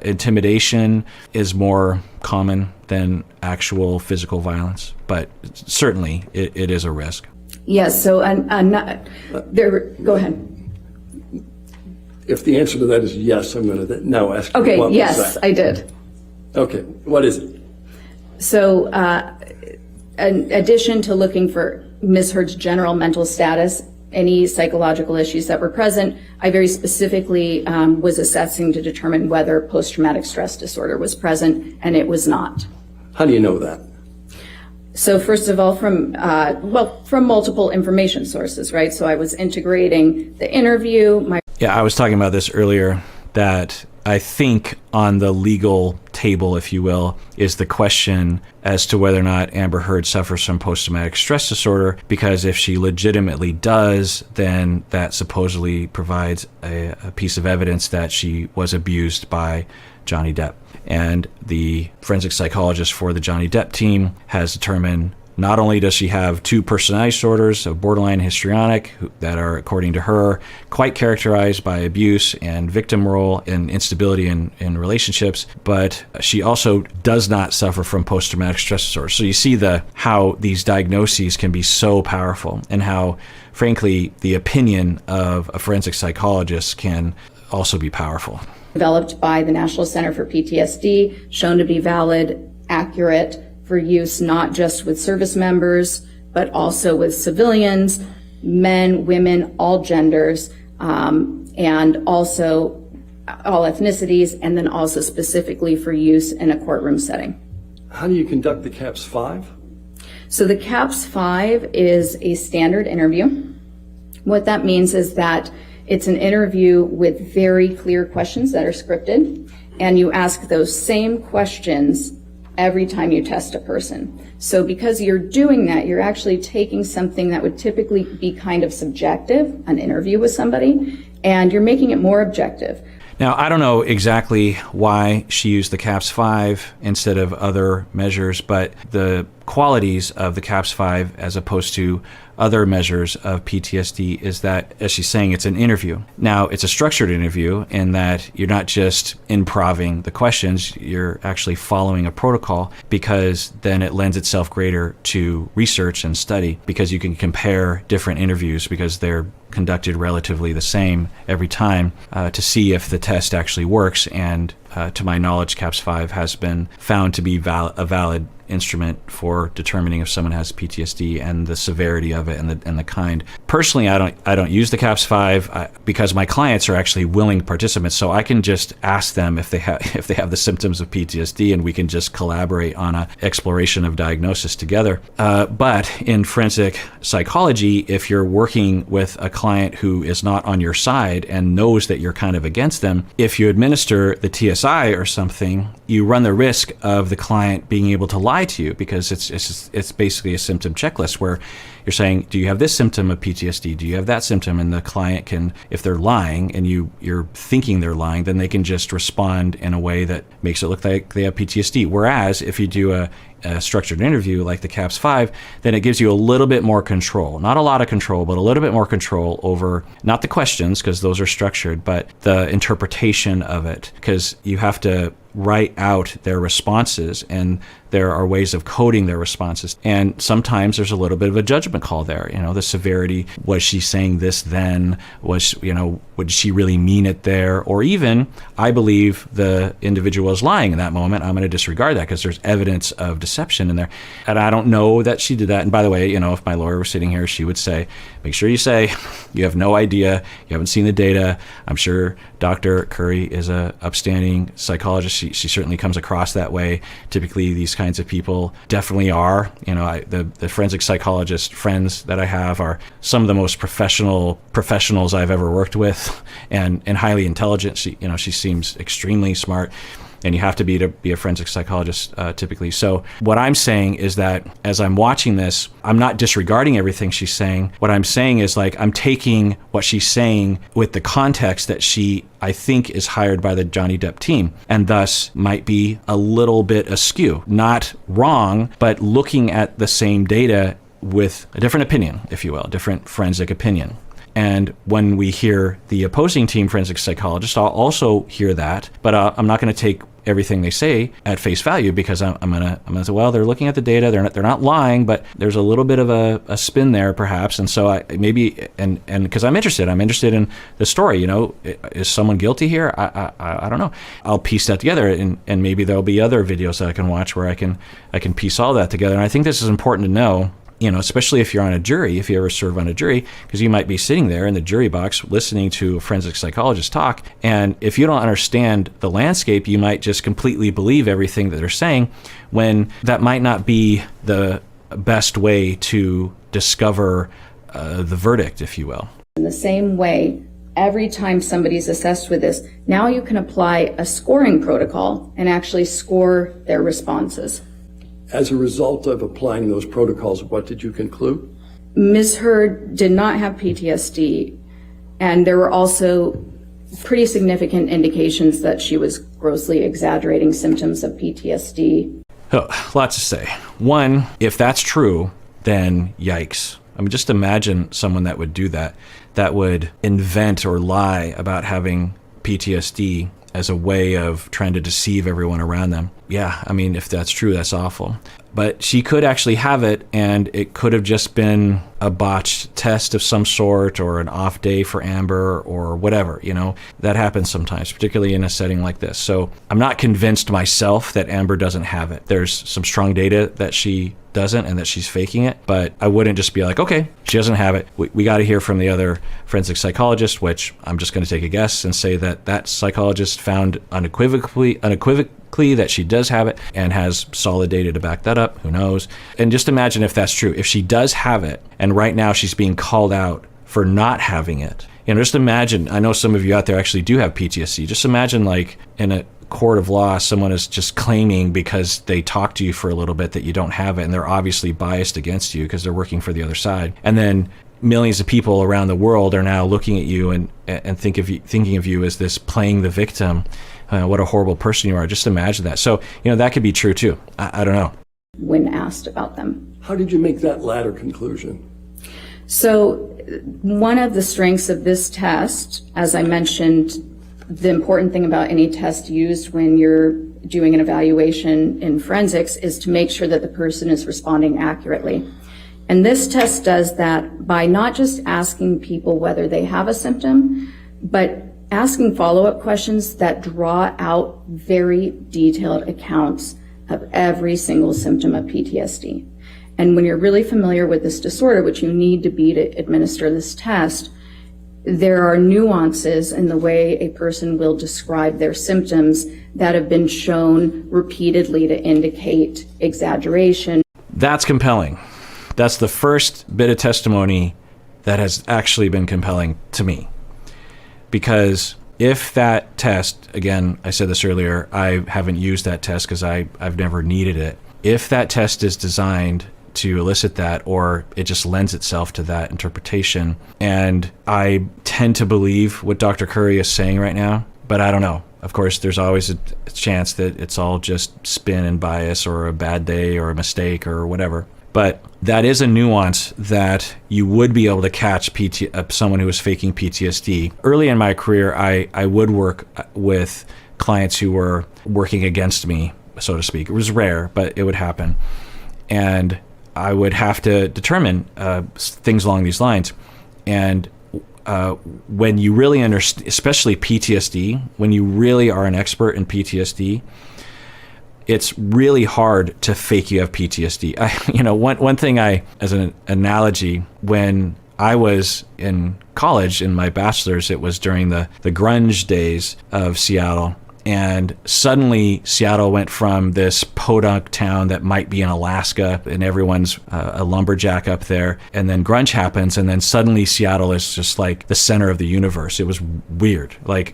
intimidation is more common than actual physical violence, but certainly it is a risk. Yes, so go ahead. If the answer to that is yes, I'm going to now ask you, okay, what yes, was that? I did. Okay, what is it? So in addition to looking for Ms. Heard's general mental status, any psychological issues that were present, I very specifically was assessing to determine whether post-traumatic stress disorder was present, and it was not. How do you know that? So first of all, from multiple information sources, right? So I was integrating the interview. Yeah, I was talking about this earlier, that I think on the legal table, if you will, is the question as to whether or not Amber Heard suffers from post-traumatic stress disorder, because if she legitimately does, then that supposedly provides a piece of evidence that she was abused by Johnny Depp. And the forensic psychologist for the Johnny Depp team has determined not only does she have 2 personality disorders of borderline and histrionic that are, according to her, quite characterized by abuse and victim role and instability in relationships, but she also does not suffer from post-traumatic stress disorder. So you see how these diagnoses can be so powerful, and how, frankly, the opinion of a forensic psychologist can also be powerful. Developed by the National Center for PTSD, shown to be valid, accurate, for use not just with service members, but also with civilians, men, women, all genders, and also all ethnicities, and then also specifically for use in a courtroom setting. How do you conduct the CAPS-5? So the CAPS-5 is a standard interview. What that means is that it's an interview with very clear questions that are scripted, and you ask those same questions every time you test a person. So because you're doing that, you're actually taking something that would typically be kind of subjective, an interview with somebody, and you're making it more objective. Now, I don't know exactly why she used the CAPS-5 instead of other measures, but the qualities of the CAPS-5 as opposed to other measures of PTSD is that, as she's saying, it's an interview. Now, it's a structured interview in that you're not just improving the questions, you're actually following a protocol, because then it lends itself greater to research and study, because you can compare different interviews because they're conducted relatively the same every time to see if the test actually works. And to my knowledge, CAPS-5 has been found to be a valid instrument for determining if someone has PTSD and the severity of it and the kind. Personally, I don't use the CAPS-5 because my clients are actually willing participants, so I can just ask them if they have the symptoms of PTSD, and we can just collaborate on an exploration of diagnosis together. But in forensic psychology, if you're working with a client who is not on your side and knows that you're kind of against them, if you administer the TSI or something, you run the risk of the client being able to lie to you, because it's basically a symptom checklist where you're saying, do you have this symptom of PTSD? Do you have that symptom? And the client can, if they're lying and you're thinking they're lying, then they can just respond in a way that makes it look like they have PTSD. Whereas if you do a structured interview like the CAPS-5, then it gives you a little bit more control. Not a lot of control, but a little bit more control over not the questions, because those are structured, but the interpretation of it, because you have to write out their responses, and there are ways of coding their responses. And sometimes there's a little bit of a judgment call there. The severity, was she saying this then? Would she really mean it there? Or even, I believe the individual is lying in that moment. I'm going to disregard that because there's evidence of deception in there. And I don't know that she did that. And by the way, if my lawyer were sitting here, she would say, make sure you say you have no idea, you haven't seen the data. I'm sure Dr. Curry is a upstanding psychologist. She certainly comes across that way. Typically, these kinds of people definitely are. The forensic psychologist friends that I have are some of the most professionals I've ever worked with, and highly intelligent. She seems extremely smart. And you have to be a forensic psychologist typically. So what I'm saying is that as I'm watching this, I'm not disregarding everything she's saying. What I'm saying is, I'm taking what she's saying with the context that she, I think, is hired by the Johnny Depp team, and thus might be a little bit askew. Not wrong, but looking at the same data with a different opinion, if you will, a different forensic opinion. And when we hear the opposing team forensic psychologist, I'll also hear that, but I'm not going to take everything they say at face value, because I'm gonna say, well, they're looking at the data, they're not lying, but there's a little bit of a spin there perhaps. And so I maybe and because I'm interested in the story, is someone guilty here? I don't know. I'll piece that together, and maybe there'll be other videos that I can watch where I can piece all that together. And I think this is important to know, especially if you're on a jury, if you ever serve on a jury, because you might be sitting there in the jury box listening to a forensic psychologist talk. And if you don't understand the landscape, you might just completely believe everything that they're saying, when that might not be the best way to discover the verdict, if you will. In the same way, every time somebody's assessed with this, now you can apply a scoring protocol and actually score their responses. As a result of applying those protocols, what did you conclude? Ms. Heard did not have PTSD, and there were also pretty significant indications that she was grossly exaggerating symptoms of PTSD. Oh, lots to say. One, if that's true, then yikes. I mean, just imagine someone that would do that, that would invent or lie about having PTSD as a way of trying to deceive everyone around them. Yeah, I mean, if that's true, that's awful. But she could actually have it, and it could have just been a botched test of some sort, or an off day for Amber, or whatever, you know. That happens sometimes, particularly in a setting like this. So I'm not convinced myself that Amber doesn't have it. There's some strong data that she doesn't and that she's faking it, but I wouldn't just be like, okay, she doesn't have it. We got to hear from the other forensic psychologist, which I'm just going to take a guess and say that that psychologist found unequivocally that she does have it and has solid data to back that up. Who knows? And just imagine if that's true. If she does have it, and right now she's being called out for not having it. You know, just imagine, I know some of you out there actually do have PTSD. Just imagine, like, in a court of law, someone is just claiming because they talked to you for a little bit that you don't have it, and they're obviously biased against you because they're working for the other side. And then millions of people around the world are now looking at you and thinking of you as this playing the victim. What a horrible person you are. Just imagine that. So, you know, that could be true too. I don't know. When asked about them. How did you make that latter conclusion? So one of the strengths of this test, as I mentioned, the important thing about any test used when you're doing an evaluation in forensics is to make sure that the person is responding accurately. And this test does that by not just asking people whether they have a symptom, but asking follow-up questions that draw out very detailed accounts of every single symptom of PTSD. And when you're really familiar with this disorder, which you need to be to administer this test, there are nuances in the way a person will describe their symptoms that have been shown repeatedly to indicate exaggeration. That's compelling. That's the first bit of testimony that has actually been compelling to me. Because if that test, again, I said this earlier, I haven't used that test because I've never needed it. If that test is designed to elicit that, or it just lends itself to that interpretation, and I tend to believe what Dr. Curry is saying right now, but I don't know. Of course, there's always a chance that it's all just spin and bias, or a bad day, or a mistake, or whatever. But that is a nuance that you would be able to catch someone who is faking PTSD. Early in my career, I would work with clients who were working against me, so to speak. It was rare, but it would happen. And I would have to determine things along these lines. And when you really understand, especially PTSD, when you really are an expert in PTSD, it's really hard to fake you have PTSD. One thing as an analogy, when I was in college in my bachelor's, it was during the grunge days of Seattle. And suddenly Seattle went from this podunk town that might be in Alaska, and everyone's a lumberjack up there. And then grunge happens, and then suddenly Seattle is just like the center of the universe. It was weird. Like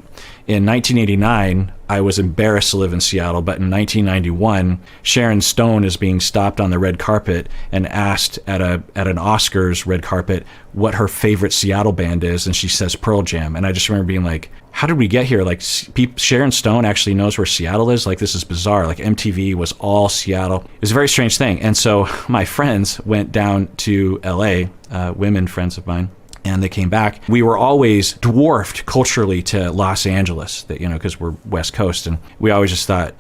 in 1989, I was embarrassed to live in Seattle, but in 1991, Sharon Stone is being stopped on the red carpet and asked at an Oscars red carpet what her favorite Seattle band is, and she says Pearl Jam. And I just remember being like, how did we get here? Like, Sharon Stone actually knows where Seattle is? Like, this is bizarre. Like, MTV was all Seattle. It was a very strange thing. And so my friends went down to LA, women friends of mine, and they came back. We were always dwarfed culturally to Los Angeles, because we're West Coast. And we always just thought,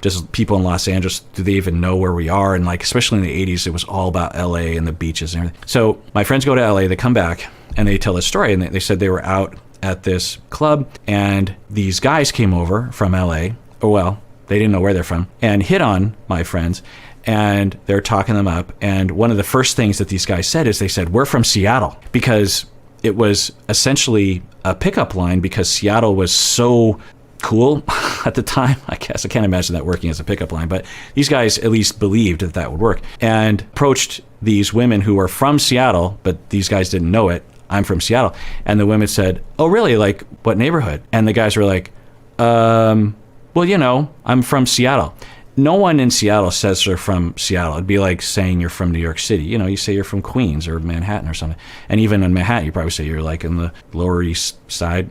just people in Los Angeles, do they even know where we are? And like, especially in the 80s, it was all about LA and the beaches and everything. So my friends go to LA, they come back, and they tell this story. And they said they were out at this club, and these guys came over from LA, or well, they didn't know where they're from, and hit on my friends, and they're talking them up. And one of the first things that these guys said is they said, we're from Seattle, because it was essentially a pickup line, because Seattle was so cool at the time. I guess I can't imagine that working as a pickup line, but these guys at least believed that would work, and approached these women who were from Seattle, but these guys didn't know it, I'm from Seattle. And the women said, oh, really? Like, what neighborhood? And the guys were like, well, you know, I'm from Seattle. No one in Seattle says they're from Seattle. It'd be like saying you're from New York City. You know, you say you're from Queens or Manhattan or something. And even in Manhattan, you probably say you're like in the Lower East Side.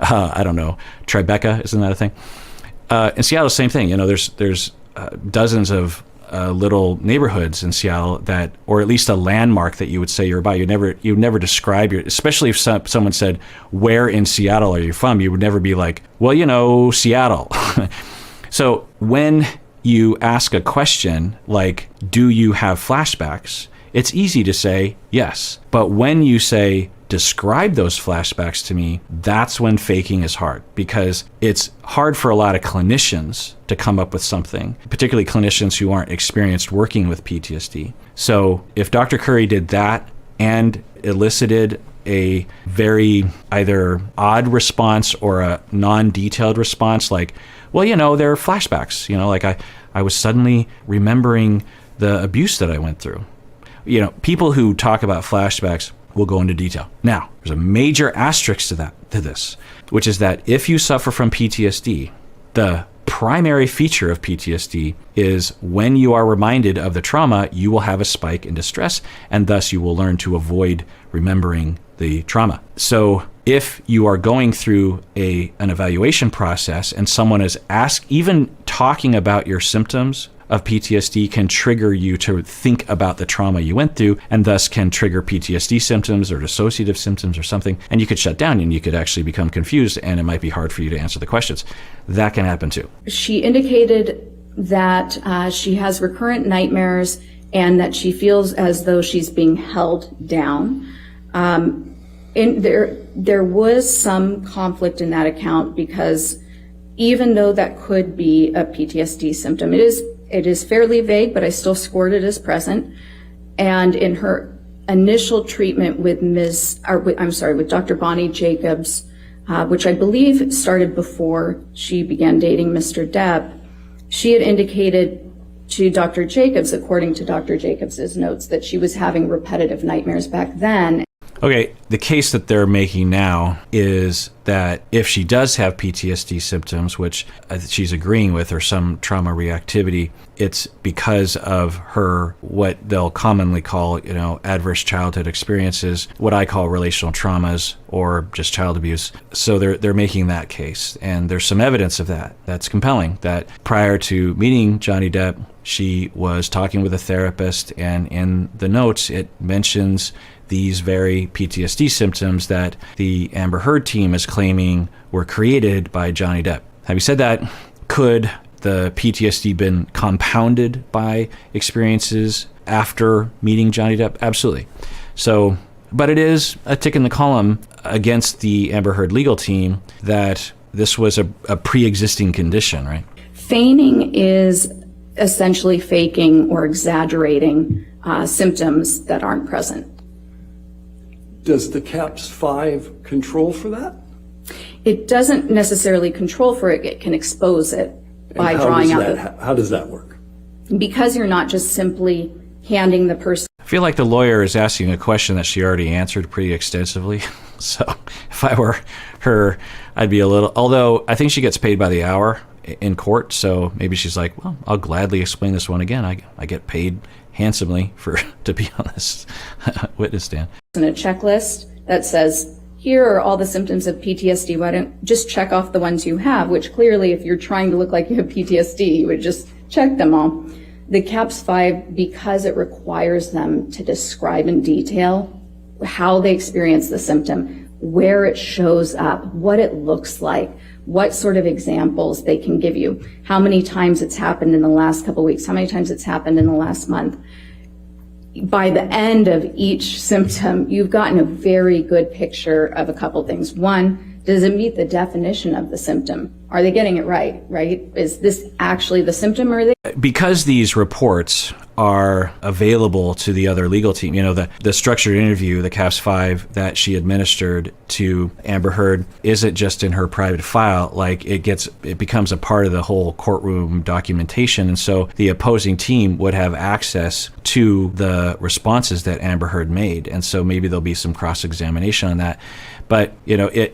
I don't know. Tribeca, isn't that a thing? In Seattle, same thing. You know, there's dozens of little neighborhoods in Seattle that, or at least a landmark that you would say you're about. You never describe especially if someone said, where in Seattle are you from? You would never be like, well, you know, Seattle. So when you ask a question like, do you have flashbacks? It's easy to say yes. But when you say, describe those flashbacks to me, that's when faking is hard, because it's hard for a lot of clinicians to come up with something, particularly clinicians who aren't experienced working with PTSD. So if Dr. Curry did that and elicited a very either odd response or a non-detailed response, like, well, you know, there are flashbacks, you know, like I was suddenly remembering the abuse that I went through. You know, people who talk about flashbacks will go into detail. Now, there's a major asterisk to this, which is that if you suffer from PTSD, the primary feature of PTSD is when you are reminded of the trauma, you will have a spike in distress, and thus you will learn to avoid remembering the trauma. So if you are going through an evaluation process and someone is even talking about your symptoms of PTSD can trigger you to think about the trauma you went through, and thus can trigger PTSD symptoms or dissociative symptoms or something, and you could shut down and you could actually become confused, and it might be hard for you to answer the questions. That can happen too. She indicated that she has recurrent nightmares and that she feels as though she's being held down. There was some conflict in that account, because even though that could be a PTSD symptom, it is fairly vague, but I still scored it as present. And in her initial treatment with Dr. Bonnie Jacobs, which I believe started before she began dating Mr. Depp, she had indicated to Dr. Jacobs, according to Dr. Jacobs's notes, that she was having repetitive nightmares back then. Okay, the case that they're making now is that if she does have PTSD symptoms, which she's agreeing with, or some trauma reactivity, it's because of her, what they'll commonly call, you know, adverse childhood experiences, what I call relational traumas, or just child abuse. So they're making that case. And there's some evidence of that. That's compelling, that prior to meeting Johnny Depp, she was talking with a therapist, and in the notes, it mentions these very PTSD symptoms that the Amber Heard team is claiming were created by Johnny Depp. Having said that, could the PTSD been compounded by experiences after meeting Johnny Depp? Absolutely. So, but it is a tick in the column against the Amber Heard legal team that this was a pre-existing condition, right? Feigning is essentially faking or exaggerating symptoms that aren't present. Does the CAPS-5 control for that? It doesn't necessarily control for it. It can expose it by drawing out. How does that work? Because you're not just simply handing the person. I feel like the lawyer is asking a question that she already answered pretty extensively. So if I were her, I'd be a little, although I think she gets paid by the hour in court. So maybe she's like, well, I'll gladly explain this one again. I get paid handsomely to be on this witness stand. And a checklist that says, here are all the symptoms of PTSD. Why don't just check off the ones you have, which clearly if you're trying to look like you have PTSD, you would just check them all. The CAPS-5, because it requires them to describe in detail how they experience the symptom, where it shows up, what it looks like, what sort of examples they can give you, how many times it's happened in the last couple of weeks, how many times it's happened in the last month. By the end of each symptom, you've gotten a very good picture of a couple things. One, does it meet the definition of the symptom? Are they getting it right? Is this actually the symptom, or are they? Because these reports are available to the other legal team. The structured interview, the CAPS-5 that she administered to Amber Heard isn't just in her private file. Like it becomes a part of the whole courtroom documentation. And so the opposing team would have access to the responses that Amber Heard made. And so maybe there'll be some cross-examination on that. But,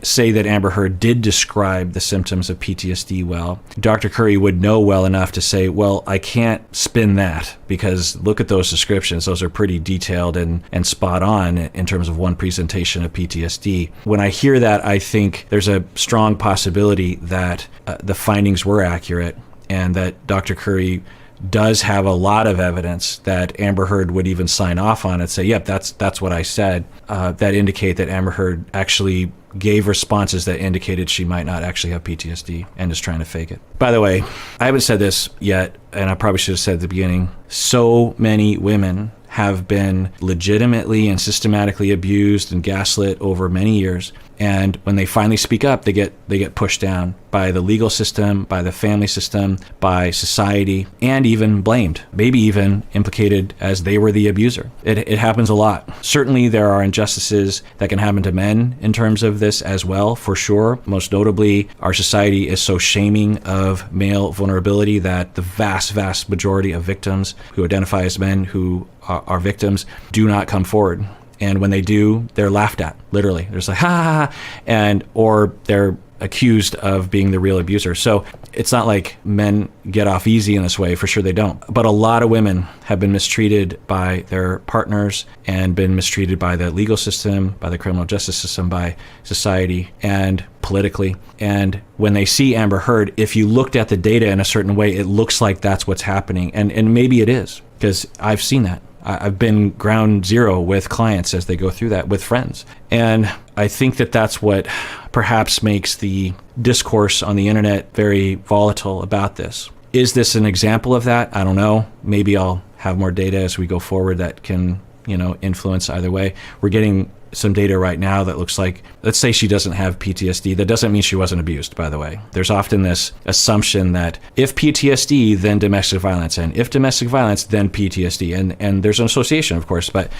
say that Amber Heard did describe the symptoms of PTSD well. Dr. Curry would know well enough to say, well, I can't spin that because look at those descriptions. Those are pretty detailed and spot on in terms of one presentation of PTSD. When I hear that, I think there's a strong possibility that the findings were accurate and that Dr. Curry does have a lot of evidence that Amber Heard would even sign off on and say, yep, that's what I said, that indicate that Amber Heard actually gave responses that indicated she might not actually have PTSD and is trying to fake it. By the way, I haven't said this yet, and I probably should have said at the beginning, so many women have been legitimately and systematically abused and gaslit over many years. And when they finally speak up, they get pushed down by the legal system, by the family system, by society, and even blamed, maybe even implicated as they were the abuser. It happens a lot. Certainly there are injustices that can happen to men in terms of this as well, for sure. Most notably, our society is so shaming of male vulnerability that the vast, vast majority of victims who identify as men who are victims do not come forward. And when they do, they're laughed at, literally. They're just like, ha, ha, ha, or they're accused of being the real abuser. So it's not like men get off easy in this way. For sure they don't. But a lot of women have been mistreated by their partners and been mistreated by the legal system, by the criminal justice system, by society, and politically. And when they see Amber Heard, if you looked at the data in a certain way, it looks like that's what's happening. And maybe it is, because I've seen that. I've been ground zero with clients as they go through that, with friends. And I think that that's what perhaps makes the discourse on the internet very volatile about this. Is this an example of that? I don't know. Maybe I'll have more data as we go forward that can, influence either way. We're getting some data right now that looks like, let's say she doesn't have PTSD. That doesn't mean she wasn't abused, by the way. There's often this assumption that if PTSD, then domestic violence, and if domestic violence, then PTSD. And there's an association, of course, but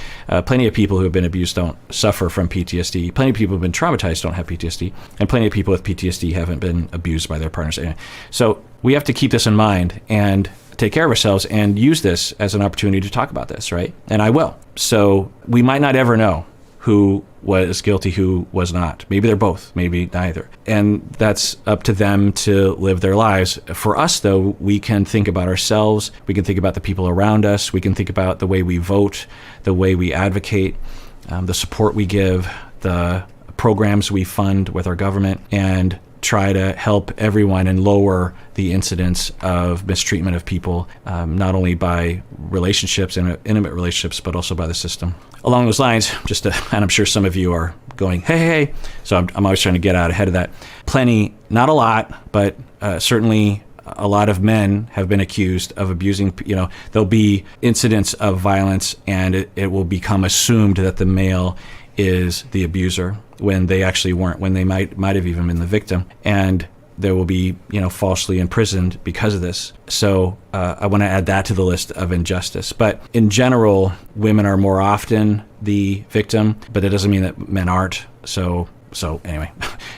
plenty of people who have been abused don't suffer from PTSD. Plenty of people who have been traumatized don't have PTSD. And plenty of people with PTSD haven't been abused by their partners. So we have to keep this in mind and take care of ourselves and use this as an opportunity to talk about this, right? And I will. So we might not ever know who was guilty, who was not. Maybe they're both, maybe neither. And that's up to them to live their lives. For us, though, we can think about ourselves. We can think about the people around us. We can think about the way we vote, the way we advocate, the support we give, the programs we fund with our government, and try to help everyone and lower the incidence of mistreatment of people, not only by relationships and intimate relationships, but also by the system. Along those lines, and I'm sure some of you are going, hey. So I'm always trying to get out ahead of that. Plenty, not a lot, but certainly a lot of men have been accused of abusing, there'll be incidents of violence and it will become assumed that the male is the abuser when they actually weren't, when they might have even been the victim. And there will be, falsely imprisoned because of this. So I want to add that to the list of injustice. But in general, women are more often the victim, but that doesn't mean that men aren't. So anyway,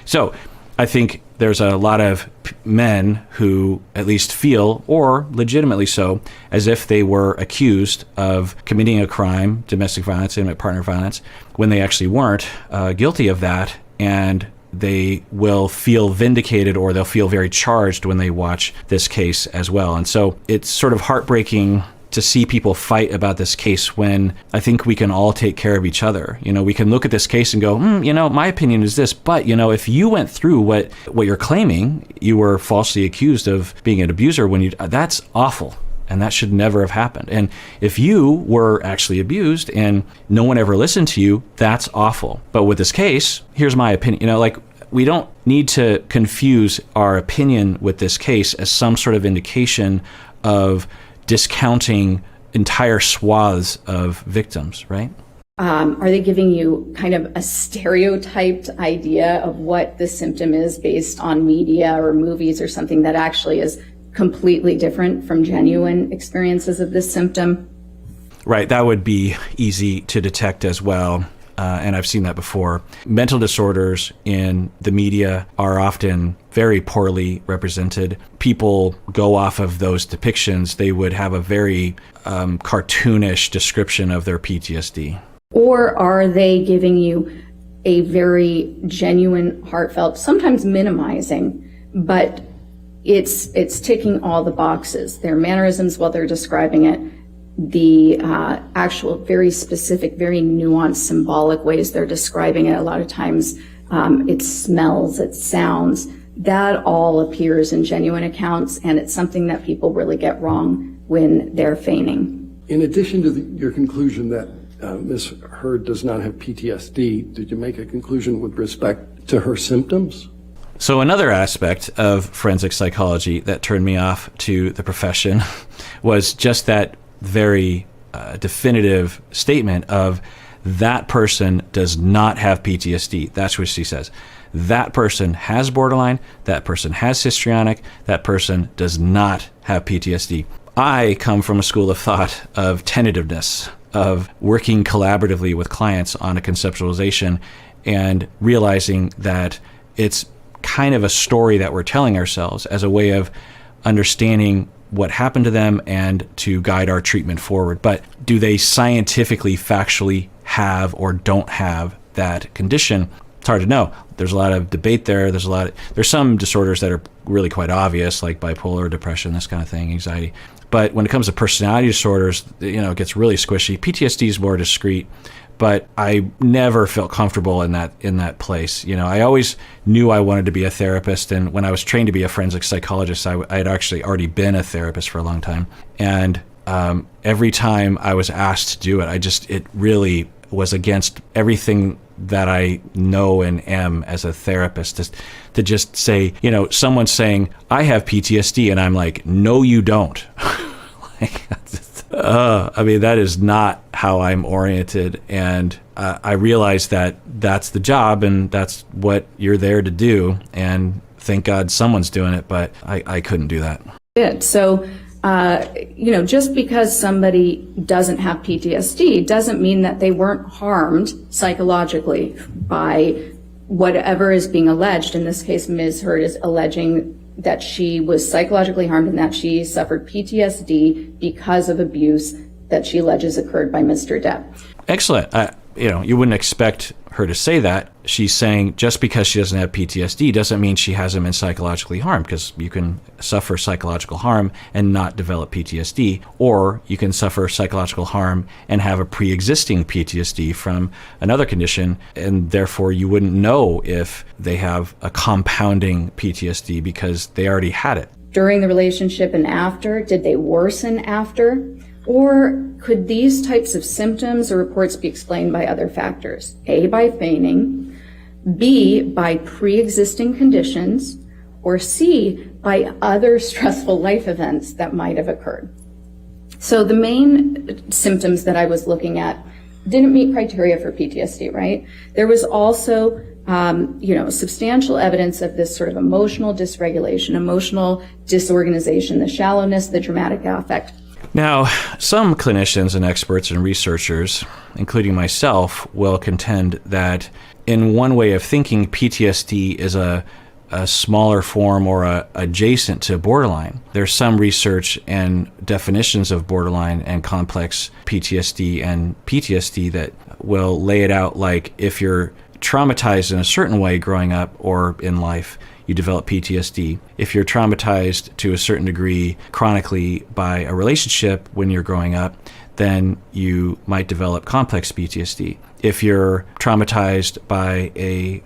so I think there's a lot of men who at least feel, or legitimately so, as if they were accused of committing a crime, domestic violence, intimate partner violence, when they actually weren't guilty of that, and they will feel vindicated or they'll feel very charged when they watch this case as well. And so it's sort of heartbreaking to see people fight about this case when I think we can all take care of each other. We can look at this case and go, my opinion is this, but if you went through what you're claiming, you were falsely accused of being an abuser that's awful. And that should never have happened. And if you were actually abused and no one ever listened to you, that's awful. But with this case, here's my opinion. We don't need to confuse our opinion with this case as some sort of indication of discounting entire swaths of victims, right? Are they giving you kind of a stereotyped idea of what the symptom is based on media or movies or something that actually is completely different from genuine experiences of this symptom? Right, that would be easy to detect as well. And I've seen that before. Mental disorders in the media are often very poorly represented. People go off of those depictions. They would have a very cartoonish description of their PTSD. Or are they giving you a very genuine, heartfelt, sometimes minimizing, but it's ticking all the boxes. Their mannerisms while they're describing it, the actual very specific, very nuanced, symbolic ways they're describing it. A lot of times it smells, it sounds. That all appears in genuine accounts, and it's something that people really get wrong when they're feigning. In addition to your conclusion that Ms. Heard does not have PTSD, did you make a conclusion with respect to her symptoms? So another aspect of forensic psychology that turned me off to the profession was just that very definitive statement of that person does not have PTSD. That's what she says. That person has borderline, that person has histrionic, that person does not have PTSD. I come from a school of thought of tentativeness, of working collaboratively with clients on a conceptualization and realizing that it's kind of a story that we're telling ourselves as a way of understanding what happened to them and to guide our treatment forward. But do they scientifically, factually have or don't have that condition? It's hard to know. There's a lot of debate there. There's some disorders that are really quite obvious, like bipolar, depression, this kind of thing, anxiety. But when it comes to personality disorders, it gets really squishy. PTSD is more discrete, but I never felt comfortable in that place. I always knew I wanted to be a therapist, and when I was trained to be a forensic psychologist, I had actually already been a therapist for a long time. And every time I was asked to do it, it really was against everything that I know and am as a therapist. To just say, someone's saying, I have PTSD, and I'm like, no, you don't. That is not how I'm oriented. And I realize that that's the job and that's what you're there to do. And thank God someone's doing it, but I couldn't do that. So, just because somebody doesn't have PTSD doesn't mean that they weren't harmed psychologically by whatever is being alleged. In this case, Ms. Heard is alleging that she was psychologically harmed and that she suffered PTSD because of abuse that she alleges occurred by Mr. Depp. Excellent. You wouldn't expect her to say that. She's saying just because she doesn't have PTSD doesn't mean she hasn't been psychologically harmed, because you can suffer psychological harm and not develop PTSD, or you can suffer psychological harm and have a pre-existing PTSD from another condition, and therefore you wouldn't know if they have a compounding PTSD because they already had it. During the relationship and after, did they worsen after? Or could these types of symptoms or reports be explained by other factors? A, by feigning, B, by pre-existing conditions, or C, by other stressful life events that might have occurred. So the main symptoms that I was looking at didn't meet criteria for PTSD, right? There was also substantial evidence of this sort of emotional dysregulation, emotional disorganization, the shallowness, the dramatic affect. Now, some clinicians and experts and researchers, including myself, will contend that in one way of thinking, PTSD is a smaller form or adjacent to borderline. There's some research and definitions of borderline and complex PTSD and PTSD that will lay it out like if you're traumatized in a certain way growing up or in life, you develop PTSD. If you're traumatized to a certain degree chronically by a relationship when you're growing up, then you might develop complex PTSD. If you're traumatized by a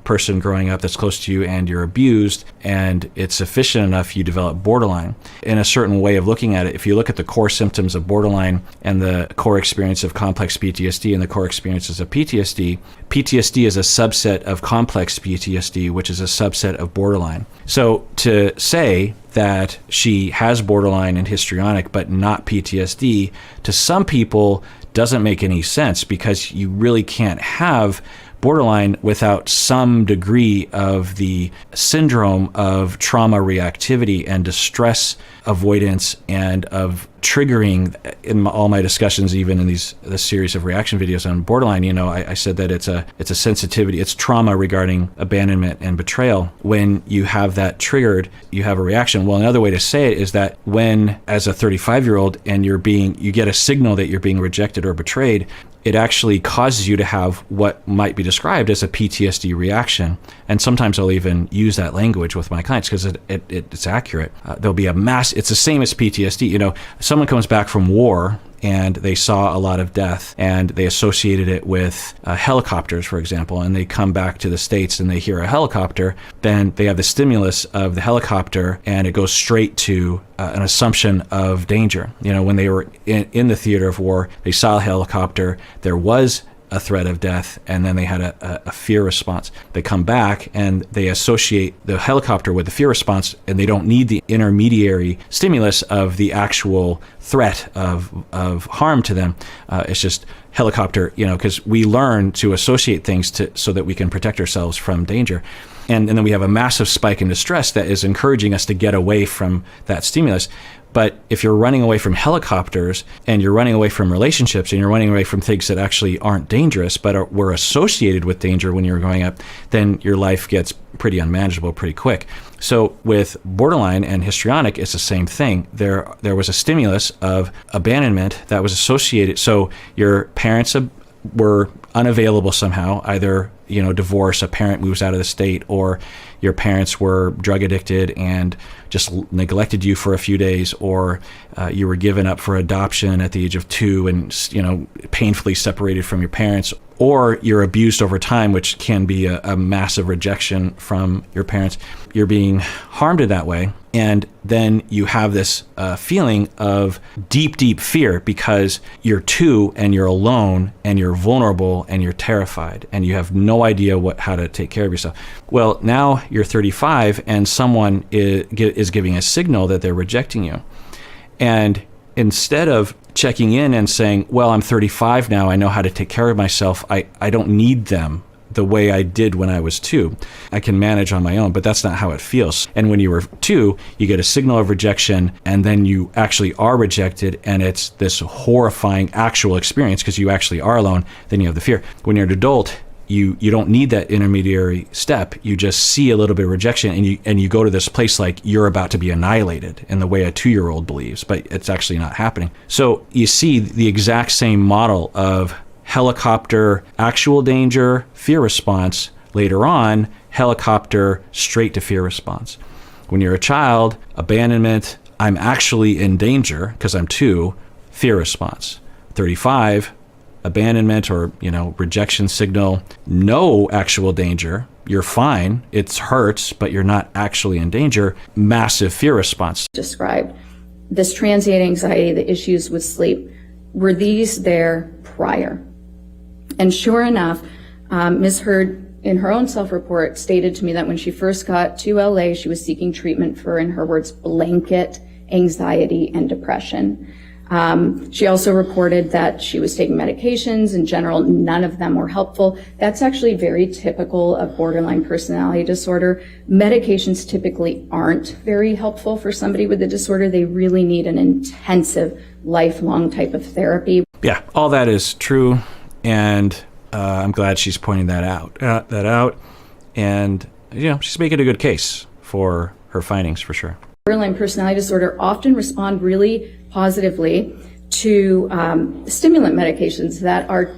person growing up that's close to you and you're abused and it's sufficient enough, you develop borderline. In a certain way of looking at it, if you look at the core symptoms of borderline and the core experience of complex PTSD and the core experiences of PTSD, PTSD is a subset of complex PTSD, which is a subset of borderline. So to say that she has borderline and histrionic but not PTSD, to some people doesn't make any sense, because you really can't have borderline without some degree of the syndrome of trauma reactivity and distress avoidance and of triggering. In all my discussions, even in this series of reaction videos on borderline, I said that it's a sensitivity, it's trauma regarding abandonment and betrayal. When you have that triggered, you have a reaction. Well, another way to say it is that when, as a 35-year-old, and you get a signal that you're being rejected or betrayed, it actually causes you to have what might be described as a PTSD reaction. And sometimes I'll even use that language with my clients because it's accurate. There'll be it's the same as PTSD. Someone comes back from war and they saw a lot of death and they associated it with helicopters, for example, and they come back to the States and they hear a helicopter, then they have the stimulus of the helicopter and it goes straight to an assumption of danger. When they were in the theater of war, they saw a helicopter, there was a threat of death, and then they had a fear response. They come back and they associate the helicopter with the fear response, and they don't need the intermediary stimulus of the actual threat of harm to them. It's just helicopter, because we learn to associate things so that we can protect ourselves from danger. And then we have a massive spike in distress that is encouraging us to get away from that stimulus. But if you're running away from helicopters and you're running away from relationships and you're running away from things that actually aren't dangerous but were associated with danger when you were growing up, then your life gets pretty unmanageable pretty quick. So with borderline and histrionic, it's the same thing. There was a stimulus of abandonment that was associated. So your parents were unavailable somehow, either divorce, a parent moves out of the state, or your parents were drug addicted and just neglected you for a few days, or you were given up for adoption at the age of 2 and painfully separated from your parents, or you're abused over time, which can be a massive rejection from your parents. You're being harmed in that way. And then you have this feeling of deep, deep fear because you're 2 and you're alone and you're vulnerable and you're terrified and you have no idea how to take care of yourself. Well, now you're 35 and someone is giving a signal that they're rejecting you. And instead of checking in and saying, well, I'm 35 now, I know how to take care of myself, I don't need them the way I did when I was 2. I can manage on my own, but that's not how it feels. And when you were 2, you get a signal of rejection, and then you actually are rejected, and it's this horrifying actual experience because you actually are alone. Then you have the fear. When you're an adult, you don't need that intermediary step. You just see a little bit of rejection, and you go to this place like you're about to be annihilated in the way a 2-year-old believes, but it's actually not happening. So you see the exact same model of helicopter, actual danger, fear response. Later on, helicopter, straight to fear response. When you're a child, abandonment, I'm actually in danger because I'm 2, fear response. 35, abandonment or, rejection signal, no actual danger. You're fine. It hurts, but you're not actually in danger. Massive fear response. Described this transient anxiety, the issues with sleep, were these there prior? And sure enough, Ms. Hurd, in her own self-report, stated to me that when she first got to LA, she was seeking treatment for, in her words, blanket anxiety and depression. She also reported that she was taking medications. In general, none of them were helpful. That's actually very typical of borderline personality disorder. Medications typically aren't very helpful for somebody with the disorder. They really need an intensive, lifelong type of therapy. Yeah, all that is true. And I'm glad she's pointing that out. And, she's making a good case for her findings, for sure. Borderline personality disorder often respond really positively to stimulant medications that are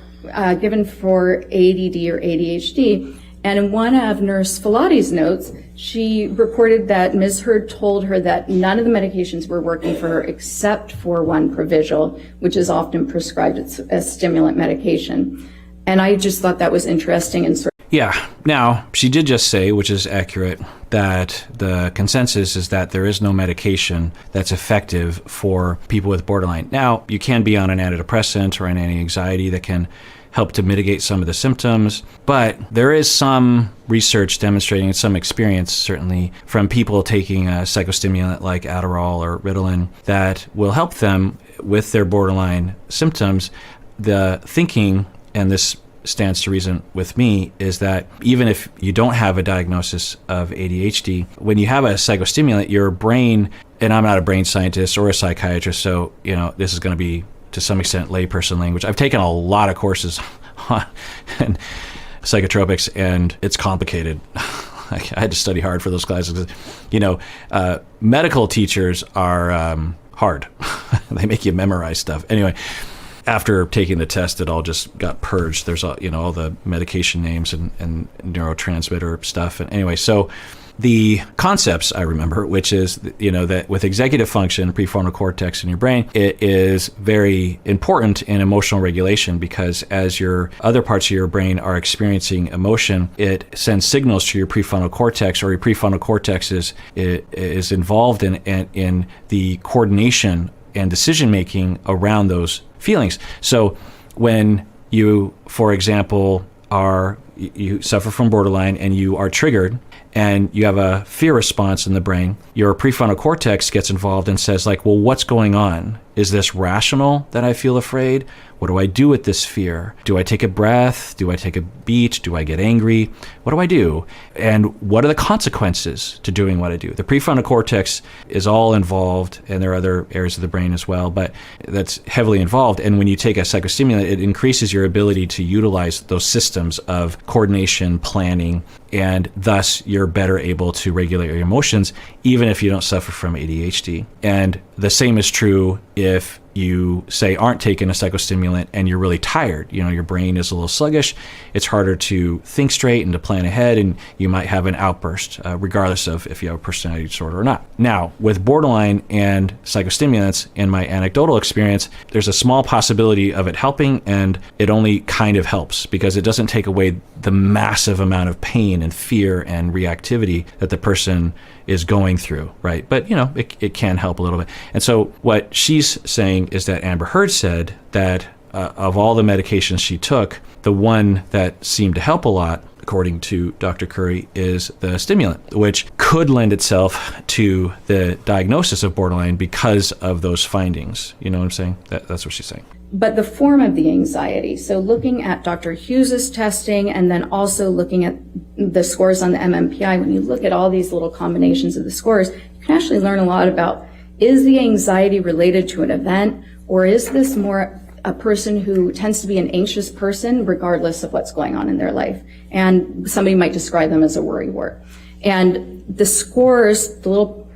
given for ADD or ADHD. And in one of Nurse Filati's notes, she reported that Ms. Hurd told her that none of the medications were working for her except for one Provigil, which is often prescribed as stimulant medication. And I just thought that was interesting and Yeah. Now, she did just say, which is accurate, that the consensus is that there is no medication that's effective for people with borderline. Now, you can be on an antidepressant or an anti-anxiety that can help to mitigate some of the symptoms, but there is some research demonstrating, some experience certainly, from people taking a psychostimulant like Adderall or Ritalin that will help them with their borderline symptoms. The thinking, and this stands to reason with me is that even if you don't have a diagnosis of ADHD, when you have a psychostimulant, your brain, and I'm not a brain scientist or a psychiatrist, so, this is going to be to some extent layperson language. I've taken a lot of courses on psychotropics, and it's complicated. I had to study hard for those classes. Medical teachers are hard. They make you memorize stuff. Anyway, after taking the test, it all just got purged. There's all the medication names and neurotransmitter stuff. And anyway, so the concepts I remember, which is, that with executive function, prefrontal cortex in your brain, it is very important in emotional regulation, because as your other parts of your brain are experiencing emotion, it sends signals to your prefrontal cortex, or your prefrontal cortex is involved in the coordination and decision making around those feelings. So when you, for example, you suffer from borderline and you are triggered and you have a fear response in the brain, your prefrontal cortex gets involved and says, like, well, what's going on? Is this rational that I feel afraid? What do I do with this fear? Do I take a breath? Do I take a beat? Do I get angry? What do I do? And what are the consequences to doing what I do? The prefrontal cortex is all involved, and there are other areas of the brain as well, but that's heavily involved. And when you take a psychostimulant, it increases your ability to utilize those systems of coordination, planning, and thus you're better able to regulate your emotions, even if you don't suffer from ADHD. And the same is true if you, say, aren't taking a psychostimulant and you're really tired. Your brain is a little sluggish. It's harder to think straight and to plan ahead, and you might have an outburst, regardless of if you have a personality disorder or not. Now, with borderline and psychostimulants, in my anecdotal experience, there's a small possibility of it helping, and it only kind of helps because it doesn't take away the massive amount of pain and fear and reactivity that the person is going through, right? But, it can help a little bit. And so what she's saying is that Amber Heard said that of all the medications she took, the one that seemed to help a lot, according to Dr. Curry, is the stimulant, which could lend itself to the diagnosis of borderline because of those findings. You know what I'm saying? That's what she's saying. But the form of the anxiety, so looking at Dr. Hughes's testing and then also looking at the scores on the MMPI, when you look at all these little combinations of the scores, you can actually learn a lot about, is the anxiety related to an event, or is this more a person who tends to be an anxious person regardless of what's going on in their life? And somebody might describe them as a worrywart. And the scores, the little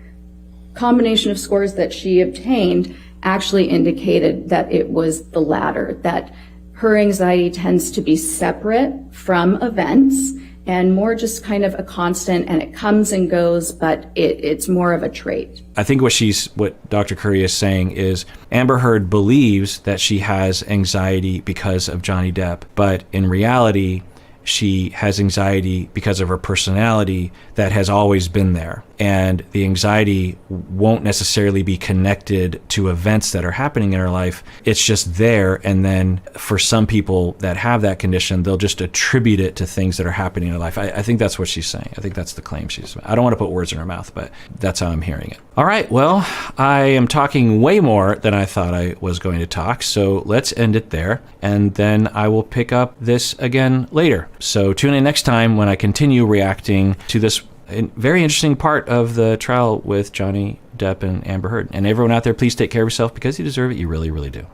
combination of scores that she obtained actually indicated that it was the latter, that her anxiety tends to be separate from events and more just kind of a constant, and it comes and goes, but it's more of a trait. I think what Dr. Curry is saying is Amber Heard believes that she has anxiety because of Johnny Depp, but in reality, she has anxiety because of her personality that has always been there. And the anxiety won't necessarily be connected to events that are happening in her life. It's just there. And then for some people that have that condition, they'll just attribute it to things that are happening in their life. I think that's what she's saying. I think that's the claim she's making. I don't want to put words in her mouth, but that's how I'm hearing it. All right. Well, I am talking way more than I thought I was going to talk. So let's end it there. And then I will pick up this again later. So tune in next time when I continue reacting to this very interesting part of the trial with Johnny Depp and Amber Heard. And everyone out there, please take care of yourself because you deserve it. You really, really do.